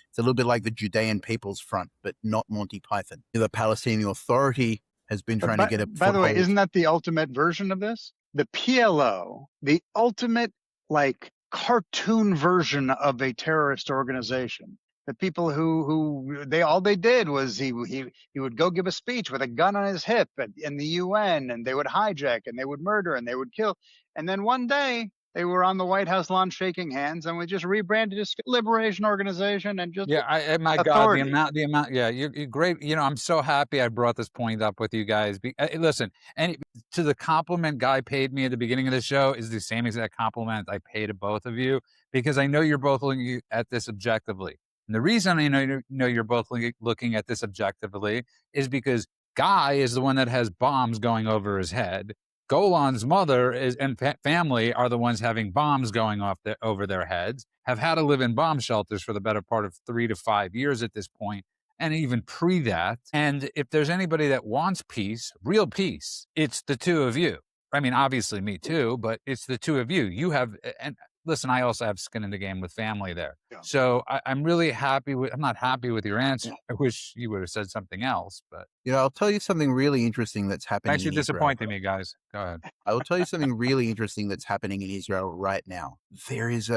It's a little bit like the Judean People's Front, but not Monty Python. The Palestinian Authority has been
But
trying to get a
by the way,
foothold.
isn't that the ultimate version of this? The PLO, the ultimate like cartoon version of a terrorist organization. The people who they all they did was he would go give a speech with a gun on his hip in the UN, and they would hijack and they would murder and they would kill, and then one day they were on the White House lawn shaking hands, and we just rebranded as Liberation Organization and just
Yeah, my God,
authority.
the amount. Yeah, you're great. You know, I'm so happy I brought this point up with you guys. Listen, and to the compliment Guy paid me at the beginning of the show is the same exact compliment I pay to both of you, because I know you're both looking at this objectively. And the reason I know you're both looking at this objectively is because Guy is the one that has bombs going over his head. Golan's mother and family are the ones having bombs going off over their heads, have had to live in bomb shelters for the better part of 3 to 5 years at this point, and even pre that. And if there's anybody that wants peace, real peace, it's the two of you. I mean, obviously me too, but it's the two of you. You have, and listen, I also have skin in the game with family there.
Yeah.
So I'm really happy with, I'm not happy with your answer. I wish you would have said something else, but
You know, I'll tell you something really interesting that's happening
thanks for
in Israel.
disappointing me, guys. Go ahead.
I will tell you something really interesting that's happening in Israel right now. There is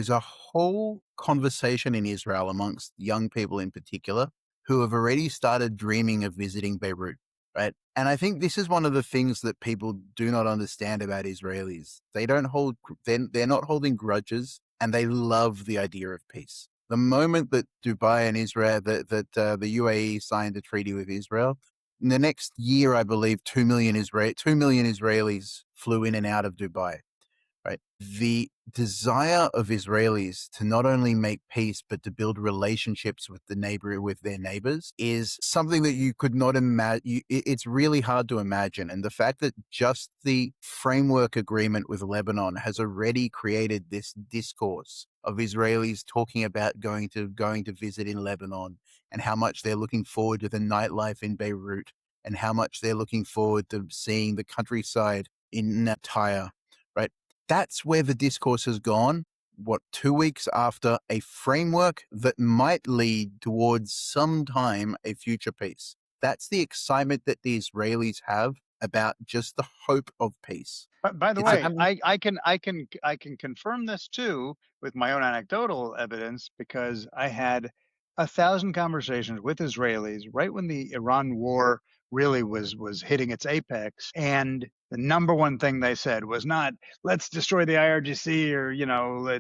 a whole conversation in Israel amongst young people in particular who have already started dreaming of visiting Beirut, right? And I think this is one of the things that people do not understand about Israelis. They're not holding grudges, and they love the idea of peace. The moment that Dubai and Israel, the UAE signed a treaty with Israel, in the next year, I believe 2 million Israelis flew in and out of Dubai. Right. The desire of Israelis to not only make peace, but to build relationships with their neighbors is something that you could not imagine. It's really hard to imagine. And the fact that just the framework agreement with Lebanon has already created this discourse of Israelis talking about going to visit in Lebanon, and how much they're looking forward to the nightlife in Beirut, and how much they're looking forward to seeing the countryside in Tyre, right? That's where the discourse has gone. 2 weeks after a framework that might lead towards sometime a future peace. That's the excitement that the Israelis have about just the hope of peace.
But by the
It's a,
way, I can confirm this too with my own anecdotal evidence, because I had 1,000 conversations with Israelis right when the Iran war really was hitting its apex, and the number one thing they said was not let's destroy the IRGC, or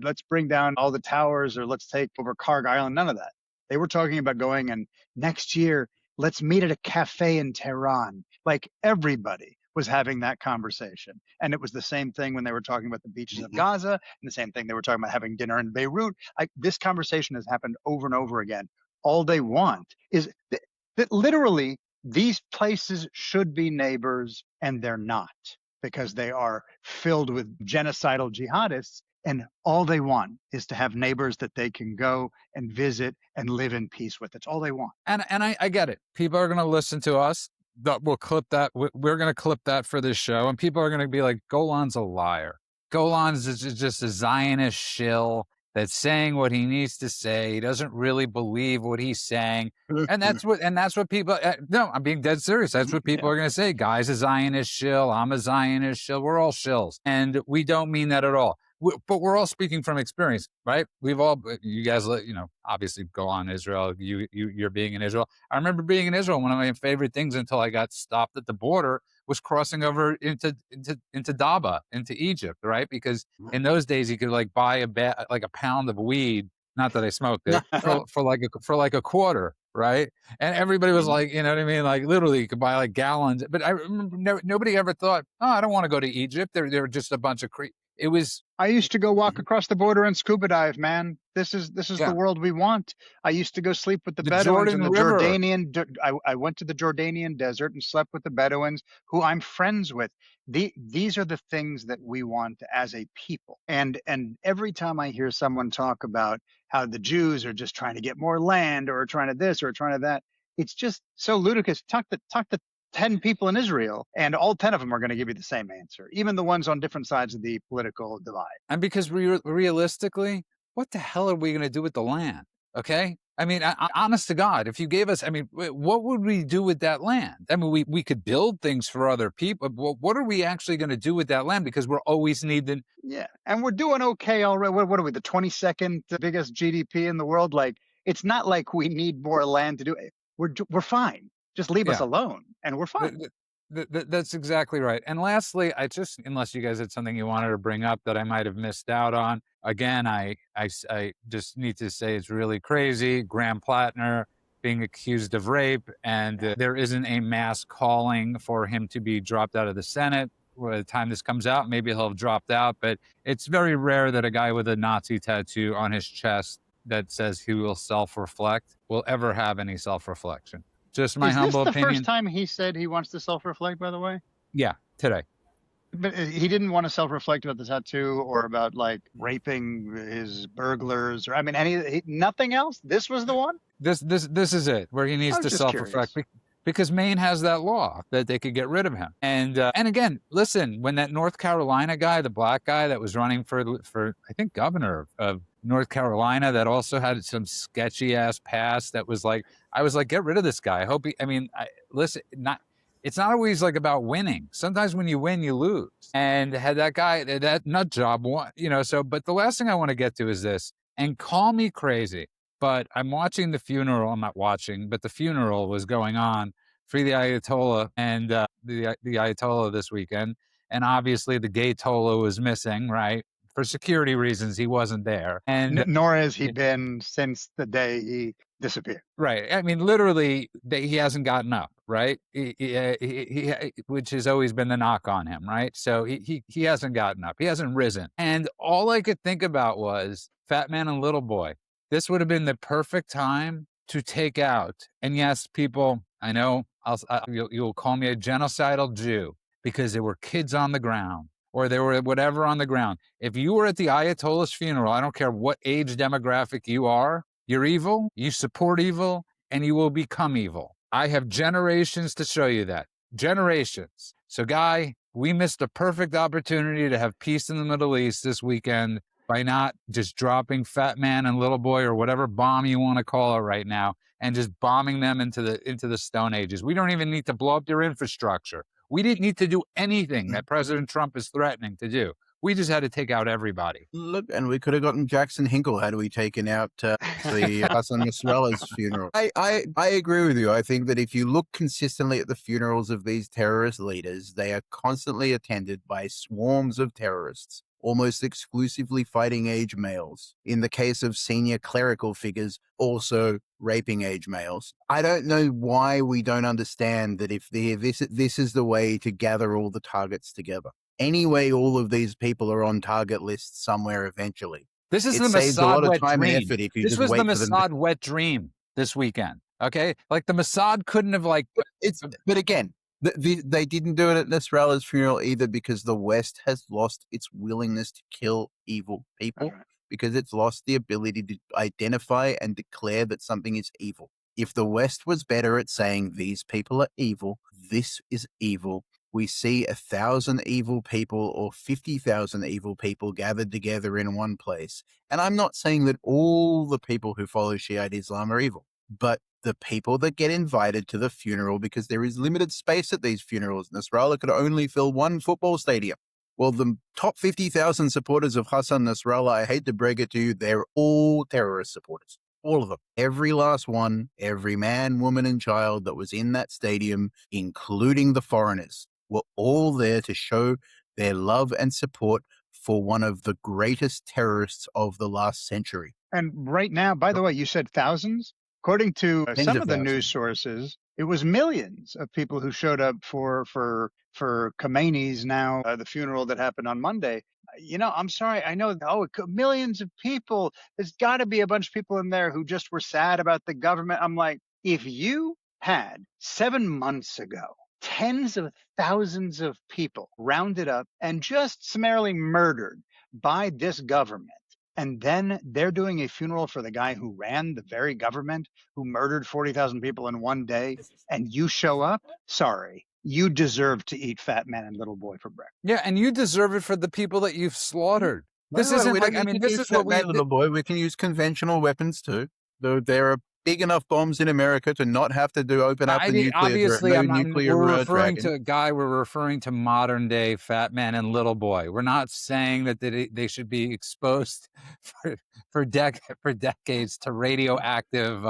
let's bring down all the towers, or let's take over Karg Island. None of that. They were talking about going, and next year let's meet at a cafe in Tehran. Like, everybody was having that conversation. And it was the same thing when they were talking about the beaches of Gaza, and the same thing they were talking about having dinner in Beirut. This conversation has happened over and over again. All they want is that literally these places should be neighbors, and they're not, because they are filled with genocidal jihadists. And all they want is to have neighbors that they can go and visit and live in peace with. It's all they want.
And I get it. People are going to listen to us. We'll clip that. We're going to clip that for this show, and people are going to be like, "Golan's a liar. Golan's is just a Zionist shill that's saying what he needs to say. He doesn't really believe what he's saying." And that's what people. No, I'm being dead serious. That's what people are going to say. Guy's a Zionist shill. I'm a Zionist shill. We're all shills, and we don't mean that at all. But we're all speaking from experience, right? We've all, you guys, obviously go on Israel. You're being in Israel. I remember being in Israel. One of my favorite things until I got stopped at the border was crossing over into Daba, into Egypt, right? Because in those days you could buy a pound of weed. Not that I smoked it for like a quarter, right? And everybody was like, you know what I mean? Like, literally, you could buy gallons. But I remember nobody ever thought, oh, I don't want to go to Egypt. They're just a bunch of It was,
I used to go walk across the border and scuba dive, man. This is the
yeah,
world we want. I used to go sleep with the
the
Bedouins in
Jordan
the
River.
I went to the Jordanian desert and slept with the Bedouins, who I'm friends with. These are the things that we want as a people. And every time I hear someone talk about how the Jews are just trying to get more land, or trying to this or trying to that, it's just so ludicrous. Talk to 10 people in Israel, and all 10 of them are going to give you the same answer, even the ones on different sides of the political divide.
And because realistically, what the hell are we going to do with the land? Okay. I mean, honest to God, if you gave us, I mean, what would we do with that land? I mean, we could build things for other people, but what are we actually going to do with that land? Because we're always needing.
Yeah, and we're doing okay already. What are we, the 22nd biggest GDP in the world? Like, it's not like we need more land to do it. We're fine. Just leave us
Yeah,
alone, and we're
th-
fine.
th- that's exactly right. And lastly, unless you guys had something you wanted to bring up that I might have missed out on, again, I just need to say it's really crazy. Graham Plattner being accused of rape, and there isn't a mass calling for him to be dropped out of the Senate. By the time this comes out, maybe he'll have dropped out, but it's very rare that a guy with a Nazi tattoo on his chest that says he will self-reflect will ever have any self-reflection. Just my
Is this
humble
the first
opinion.
time he said he wants to self-reflect, by the way?
Yeah, today.
But he didn't want to self-reflect about the tattoo or about like raping his burglars or I mean nothing else. This was the one.
This is it where he
I
needs
was
to
just
self-reflect
curious.
because Maine has that law that they could get rid of him. And again, listen, when that North Carolina guy, the black guy that was running for I think governor of North Carolina, that also had some sketchy ass past, that was like, I was like, get rid of this guy. I hope he. I mean, listen, not. It's not always like about winning. Sometimes when you win, you lose. And had that guy, that nut job, won, so. But the last thing I want to get to is this. And call me crazy, but I'm watching the funeral. I'm not watching, but the funeral was going on for the Ayatollah, and the Ayatollah this weekend. And obviously the Gayatollah was missing, right? For security reasons, he wasn't there. And
Nor has he been since the day he disappeared.
right. I mean, literally, he hasn't gotten up, right? Which has always been the knock on him, right? So he hasn't gotten up. He hasn't risen. And all I could think about was Fat Man and Little Boy. This would have been the perfect time to take out. And yes, people, I know you'll call me a genocidal Jew because there were kids on the ground or there were whatever on the ground. If you were at the Ayatollah's funeral, I don't care what age demographic you are, you're evil, you support evil, and you will become evil. I have generations to show you that. Generations. So, Guy, we missed a perfect opportunity to have peace in the Middle East this weekend by not just dropping Fat Man and Little Boy or whatever bomb you want to call it right now and just bombing them into the Stone Ages. We don't even need to blow up their infrastructure. We didn't need to do anything that President Trump is threatening to do. We just had to take out everybody.
Look, and we could have gotten Jackson Hinkle had we taken out the Hassan Nasrallah's funeral. I agree with you. I think that if you look consistently at the funerals of these terrorist leaders, they are constantly attended by swarms of terrorists, almost exclusively fighting age males. In the case of senior clerical figures, also raping age males. I don't know why we don't understand that if this is the way to gather all the targets together. Anyway, all of these people are on target lists somewhere eventually.
This is
It
the
saves a
Mossad
lot of
wet
time and
dream.
effort if you
This
just
was the
wait for them.
Mossad wet dream this weekend. Okay, like the Mossad couldn't have
But again, they didn't do it at Nasrallah's funeral either because the West has lost its willingness to kill evil people because it's lost the ability to identify and declare that something is evil. If the West was better at saying these people are evil, this is evil, we see 1,000 evil people or 50,000 evil people gathered together in one place. And I'm not saying that all the people who follow Shiite Islam are evil, but the people that get invited to the funeral because there is limited space at these funerals. Nasrallah could only fill one football stadium. Well, the top 50,000 supporters of Hassan Nasrallah, I hate to break it to you, they're all terrorist supporters. All of them. Every last one, every man, woman, and child that was in that stadium, including the foreigners, were all there to show their love and support for one of the greatest terrorists of the last century.
And right now, by the way, you said thousands. According to some of the news
thousands.
sources, it was millions of people who showed up for Khomeini's the funeral that happened on Monday. I'm sorry. I know, millions of people. There's got to be a bunch of people in there who just were sad about the government. I'm like, if you had 7 months ago tens of thousands of people rounded up and just summarily murdered by this government, and then they're doing a funeral for the guy who ran the very government who murdered 40,000 people in one day, and you show up, sorry, you deserve to eat Fat Man and Little Boy for breakfast.
Yeah, and you deserve it for the people that you've slaughtered. This isn't like, I mean, this is what
Little Boy. We can use conventional weapons too. Though there are big enough bombs in America to not have to open up
I
the
mean, obviously,
no
we're
nuclear
referring
dragon.
to Guy. We're referring to modern day Fat Man and Little Boy. We're not saying that they should be exposed for decades to radioactive.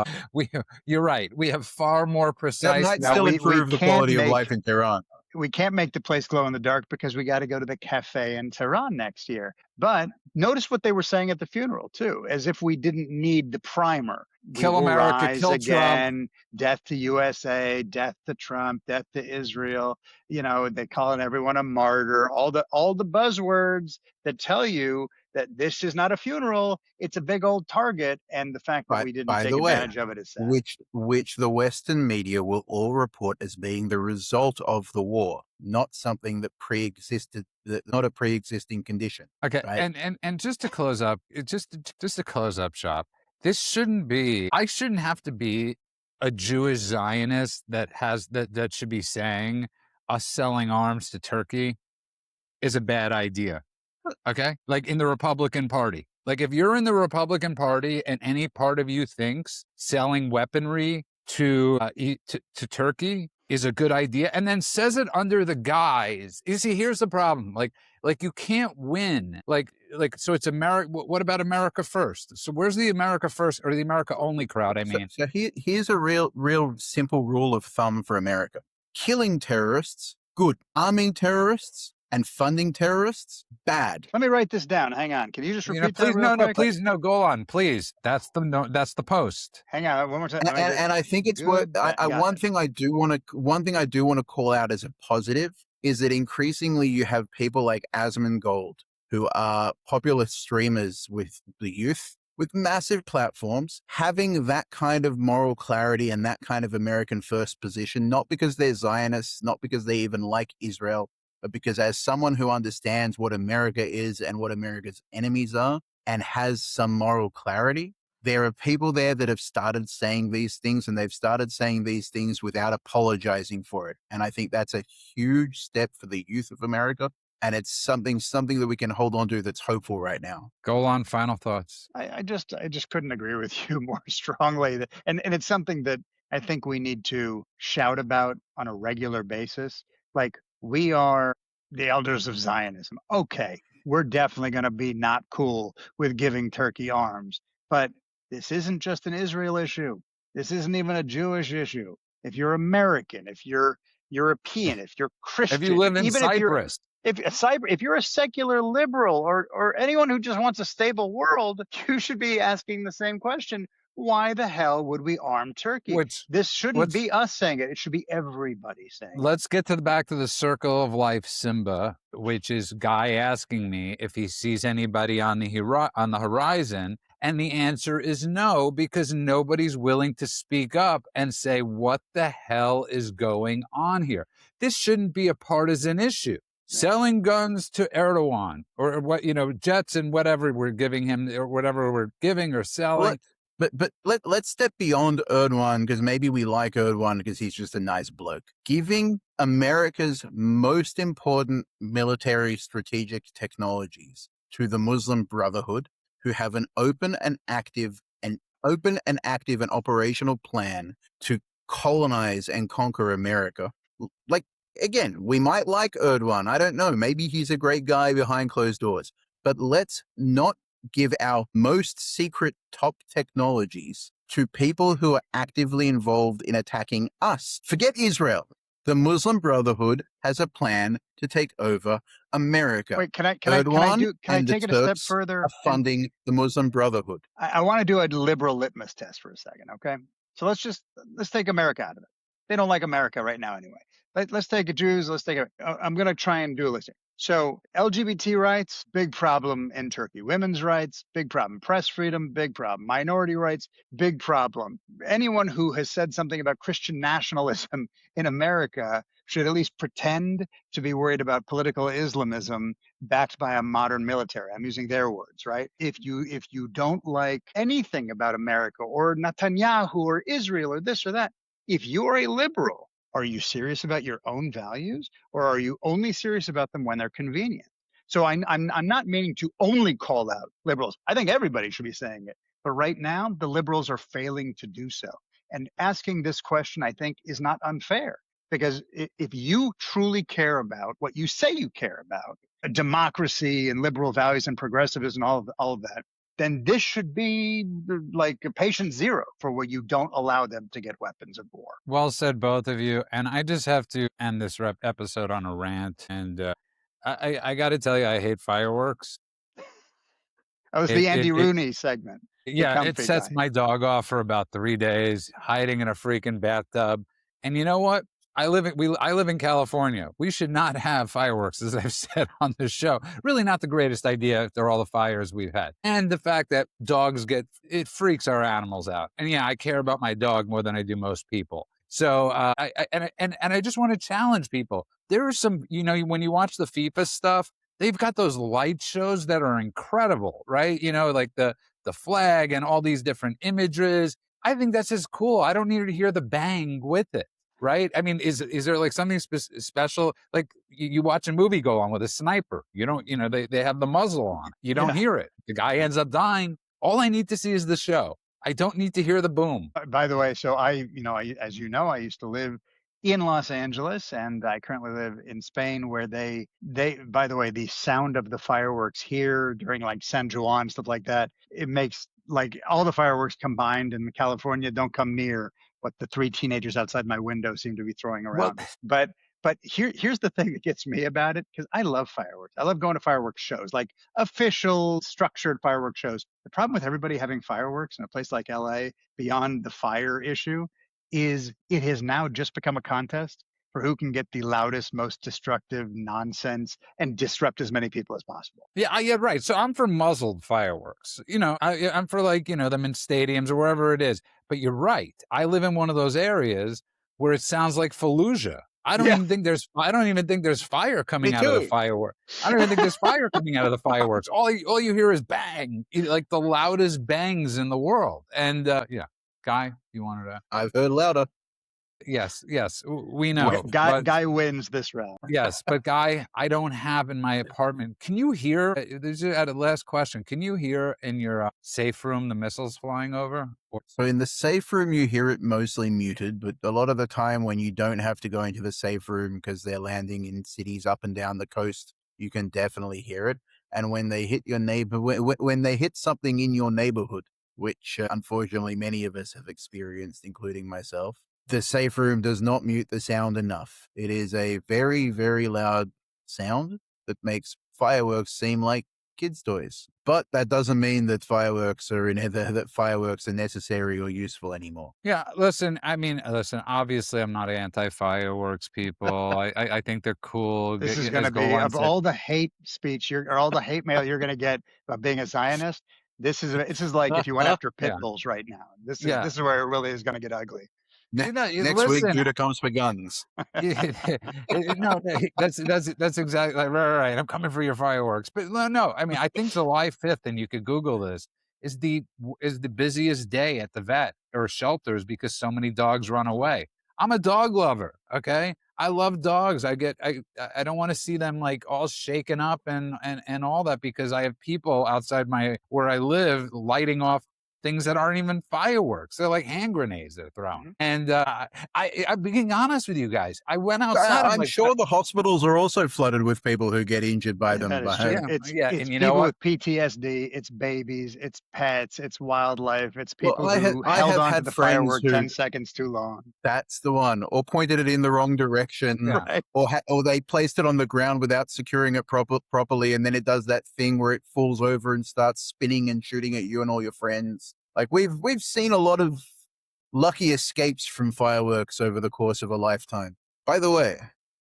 You're right. We have far more
That
precise.
might
Now
still
we
improve the
can't
quality of life
make
in Tehran.
we can't make the place glow in the dark because we got to go to the cafe in Tehran next year. But notice what they were saying at the funeral too, as if we didn't need the primer. We
Kill
will
America,
rise
kill Trump.
again. Death to USA, death to Trump, death to Israel. You know, they calling everyone a martyr. All the buzzwords that tell you that this is not a funeral, it's a big old target. And the fact that we didn't
By
take
the way,
advantage of it is sad.
which the Western media will all report as being the result of the war, not something that pre-existed, not a pre-existing condition.
Okay,
Right?
and just to close up, just to close up shop. This shouldn't be. I shouldn't have to be a Jewish Zionist that should be saying us selling arms to Turkey is a bad idea. Okay, like in the Republican Party. Like if you're in the Republican Party and any part of you thinks selling weaponry to Turkey is a good idea, and then says it under the guise. You see, here's the problem. Like you can't win. So it's America. What about America first? So where's the America first or the America only crowd? I mean,
So here's a real simple rule of thumb for America: killing terrorists, good; arming terrorists and funding terrorists, bad.
Let me write this down. Hang on. Can you just repeat that
please,
real quick?
please, no, go on, please. That's the post.
Hang on one more time.
And I think it's worth. One thing I do want to call out as a positive is that increasingly you have people like Asmund Gold, who are popular streamers with the youth, with massive platforms, having that kind of moral clarity and that kind of American first position, not because they're Zionists, not because they even like Israel, but because as someone who understands what America is and what America's enemies are and has some moral clarity, there are people there that have started saying these things, and they've started saying these things without apologizing for it. And I think that's a huge step for the youth of America. And it's something that we can hold on to that's hopeful right now.
Go on, final thoughts.
I just couldn't agree with you more strongly. And it's something that I think we need to shout about on a regular basis. Like, we are the elders of Zionism. Okay, we're definitely going to be not cool with giving Turkey arms, but this isn't just an Israel issue. This isn't even a Jewish issue. If you're American, if you're European, if you're
If you
Christian,
live in
even if you're
Cyprus,
if you're a secular liberal or anyone who just wants a stable world, you should be asking the same question. Why the hell would we arm Turkey?
which
This shouldn't
what's
be us saying it. It should be everybody saying it.
let's get back to the circle of life, Simba, which is Guy asking me if he sees anybody on the horizon, and the answer is no, because nobody's willing to speak up and say what the hell is going on here. This shouldn't be a partisan issue. Selling guns to Erdogan or what, jets and whatever we're giving him or whatever we're giving or selling.
But let's step beyond Erdogan, because maybe we like Erdogan because he's just a nice bloke. Giving America's most important military strategic technologies to the Muslim Brotherhood, who have an open and active and operational plan to colonize and conquer America. Like, again, we might like Erdogan. I don't know. Maybe he's a great guy behind closed doors. But let's not give our most secret top technologies to people who are actively involved in attacking us. Forget Israel. The Muslim Brotherhood has a plan to take over America.
Wait, can I
Erdogan
take it a step
Turks
further?
are funding the Muslim Brotherhood.
I want to do a liberal litmus test for a second, okay? So let's take America out of it. They don't like America right now anyway. Let's take Jews. I'm going to try and do a listing. So LGBT rights, big problem in Turkey. Women's rights, big problem. Press freedom, big problem. Minority rights, big problem. Anyone who has said something about Christian nationalism in America should at least pretend to be worried about political Islamism backed by a modern military. I'm using their words, right? If you don't like anything about America or Netanyahu or Israel or this or that, if you are a liberal, are you serious about your own values, or are you only serious about them when they're convenient? So I'm not meaning to only call out liberals. I think everybody should be saying it. But right now, the liberals are failing to do so. And asking this question, I think, is not unfair because if you truly care about what you say you care about, democracy and liberal values and progressivism, all of that, then this should be like a patient zero for where you don't allow them to get weapons of war.
Well said, both of you. And I just have to end this episode on a rant. And I got to tell you, I hate fireworks.
That was the Andy Rooney segment. The
Yeah, it
comfy
sets
guy.
my dog off for about 3 days, hiding in a freaking bathtub. And you know what? I live in California. We should not have fireworks, as I've said on the show. Really not the greatest idea after all the fires we've had. And the fact that it freaks our animals out. And yeah, I care about my dog more than I do most people. So I just want to challenge people. There are some, when you watch the FIFA stuff, they've got those light shows that are incredible, right? Like the flag and all these different images. I think that's just cool. I don't need to hear the bang with it, right? I mean, is there like something special? Like you watch a movie go on with a sniper. You don't, they have the muzzle on. You don't hear it. The guy ends up dying. All I need to see is the show. I don't need to hear the boom.
By the way, so as you know, I used to live in Los Angeles, and I currently live in Spain, where by the way, the sound of the fireworks here during like San Juan, stuff like that, it makes like all the fireworks combined in California don't come near what the three teenagers outside my window seem to be throwing around. But here's the thing that gets me about it, because I love fireworks. I love going to fireworks shows, like official structured fireworks shows. The problem with everybody having fireworks in a place like LA, beyond the fire issue, is it has now just become a contest for who can get the loudest, most destructive nonsense and disrupt as many people as possible.
Yeah, right. So I'm for muzzled fireworks. I'm for them in stadiums or wherever it is. But you're right. I live in one of those areas where it sounds like Fallujah. I don't even think there's fire coming out of the firework. I don't even think there's fire coming out of the fireworks. All you hear is bang, like the loudest bangs in the world. And Guy, you wanted to?
I've heard louder.
Yes, we know.
Guy wins this round.
Yes, but Guy, I don't have in my apartment. Can you hear? This is a last question. Can you hear in your safe room the missiles flying over?
So in the safe room, you hear it mostly muted, but a lot of the time when you don't have to go into the safe room because they're landing in cities up and down the coast, you can definitely hear it. And when they hit your neighbor, when they hit something in your neighborhood, which unfortunately many of us have experienced, including myself, the safe room does not mute the sound enough. It is a very, very loud sound that makes fireworks seem like kids' toys. But that doesn't mean that fireworks are necessary or useful anymore.
Yeah, listen. Obviously, I'm not anti-fireworks, people. I think they're cool.
This is going to be of all the hate speech or all the hate mail you're going to get about being a Zionist. This is like if you went after pit bulls right now. This is where it really is going to get ugly.
Next week, Judah comes for guns.
No, that's exactly right. I'm coming for your fireworks, but no. I mean, I think July 5th, and you could Google this, is the busiest day at the vet or shelters because so many dogs run away. I'm a dog lover. Okay, I love dogs. I don't want to see them like all shaken up and all that, because I have people outside where I live lighting off things that aren't even fireworks. They're like hand grenades they're throwing. And I'm being honest with you guys. I went outside.
I'm sure the hospitals are also flooded with people who get injured by them.
It's and you know what? With PTSD, it's babies, it's pets, it's wildlife, it's people who held on to the firework 10 seconds too long.
That's the one. Or pointed it in the wrong direction.
Right.
Or they placed it on the ground without securing it properly, and then it does that thing where it falls over and starts spinning and shooting at you and all your friends. Like we've seen a lot of lucky escapes from fireworks over the course of a lifetime. By the way,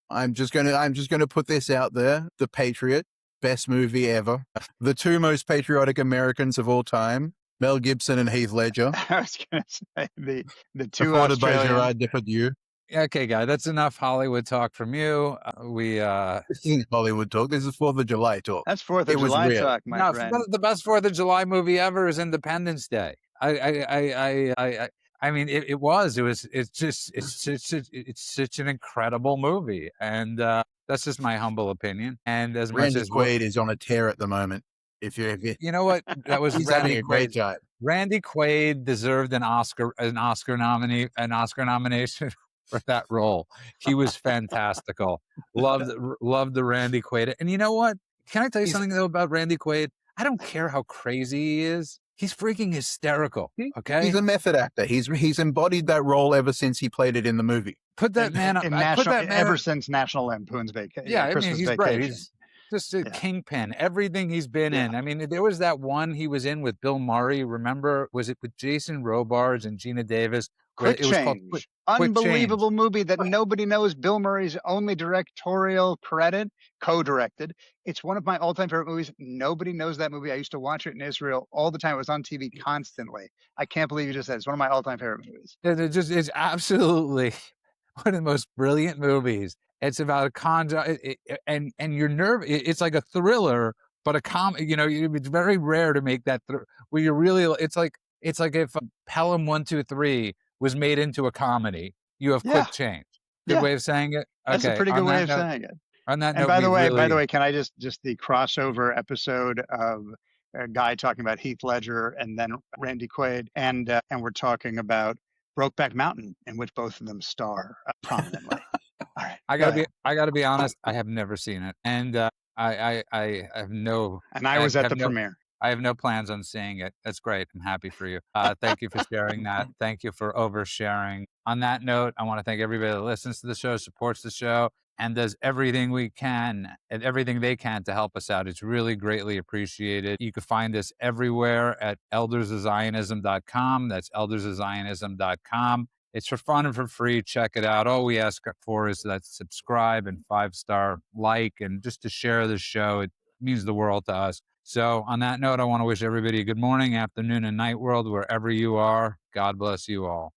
I'm just gonna put this out there: The Patriot, best movie ever. The two most patriotic Americans of all time, Mel Gibson and Heath Ledger.
I was gonna say the two
Supported by Gerard Depardieu.
Okay, Guy, that's enough Hollywood talk from you.
This isn't Hollywood talk. This is 4th of July talk.
That's 4th of July talk, my friend.
The best 4th of July movie ever is Independence Day. I mean, it's such an incredible movie, and that's just my humble opinion. And as
Randy
much as
Quaid is on a tear at the moment. If you
You know what? That was
he's having
Randy
a great
Quaid.
time.
Randy Quaid deserved an Oscar nomination for that role. He was fantastical. Loved the Randy Quaid. And you know what? Can I tell you
He's
something though about Randy Quaid? I don't care how crazy he is. He's freaking hysterical.
he's
Okay,
a method actor. He's embodied that role ever since he played it in the movie.
put that man up.
In
I put
national,
that man.
ever since National Lampoon's
Yeah, I mean,
Christmas
he's great.
Vacation.
He's just a
Yeah,
kingpin. Everything he's been
yeah.
in. I mean, there was that one he was in with Bill Murray. Remember, was it with Jason Robards and Gina Davis? Where
Quick
it was called
Change,
Quick Change.
unbelievable movie that nobody knows. Bill Murray's only directorial credit, co-directed. It's one of my all-time favorite movies. Nobody knows that movie. I used to watch it in Israel all the time. It was on TV constantly. I can't believe you just said it. It's one of my all-time favorite movies.
It just is absolutely one of the most brilliant movies. It's about a and your nerve. It's like a thriller, but a You know, it's very rare to make that where you're really. It's like if Pelham 1-2-3 was made into a comedy. You have
Yeah,
Quick Change. Good
yeah.
way of saying it.
That's a
Okay.
pretty good way of saying it.
On that
And
note, we
by the
really.
way, can I just the crossover episode of a guy talking about Heath Ledger and then Randy Quaid, and we're talking about Brokeback Mountain, in which both of them star prominently. All right, go ahead.
I gotta be honest. I have never seen it, and I have no.
And I
I
was at
have
the
no.
premiere.
I have no plans on seeing it. That's great. I'm happy for you. Thank you for sharing that. Thank you for oversharing. On that note, I want to thank everybody that listens to the show, supports the show, and does everything we can and everything they can to help us out. It's really greatly appreciated. You can find us everywhere at eldersofzionism.com. That's eldersofzionism.com. It's for fun and for free. Check it out. All we ask for is that subscribe and 5-star like, and just to share the show. It means the world to us. So on that note, I want to wish everybody a good morning, afternoon, and night world, wherever you are. God bless you all.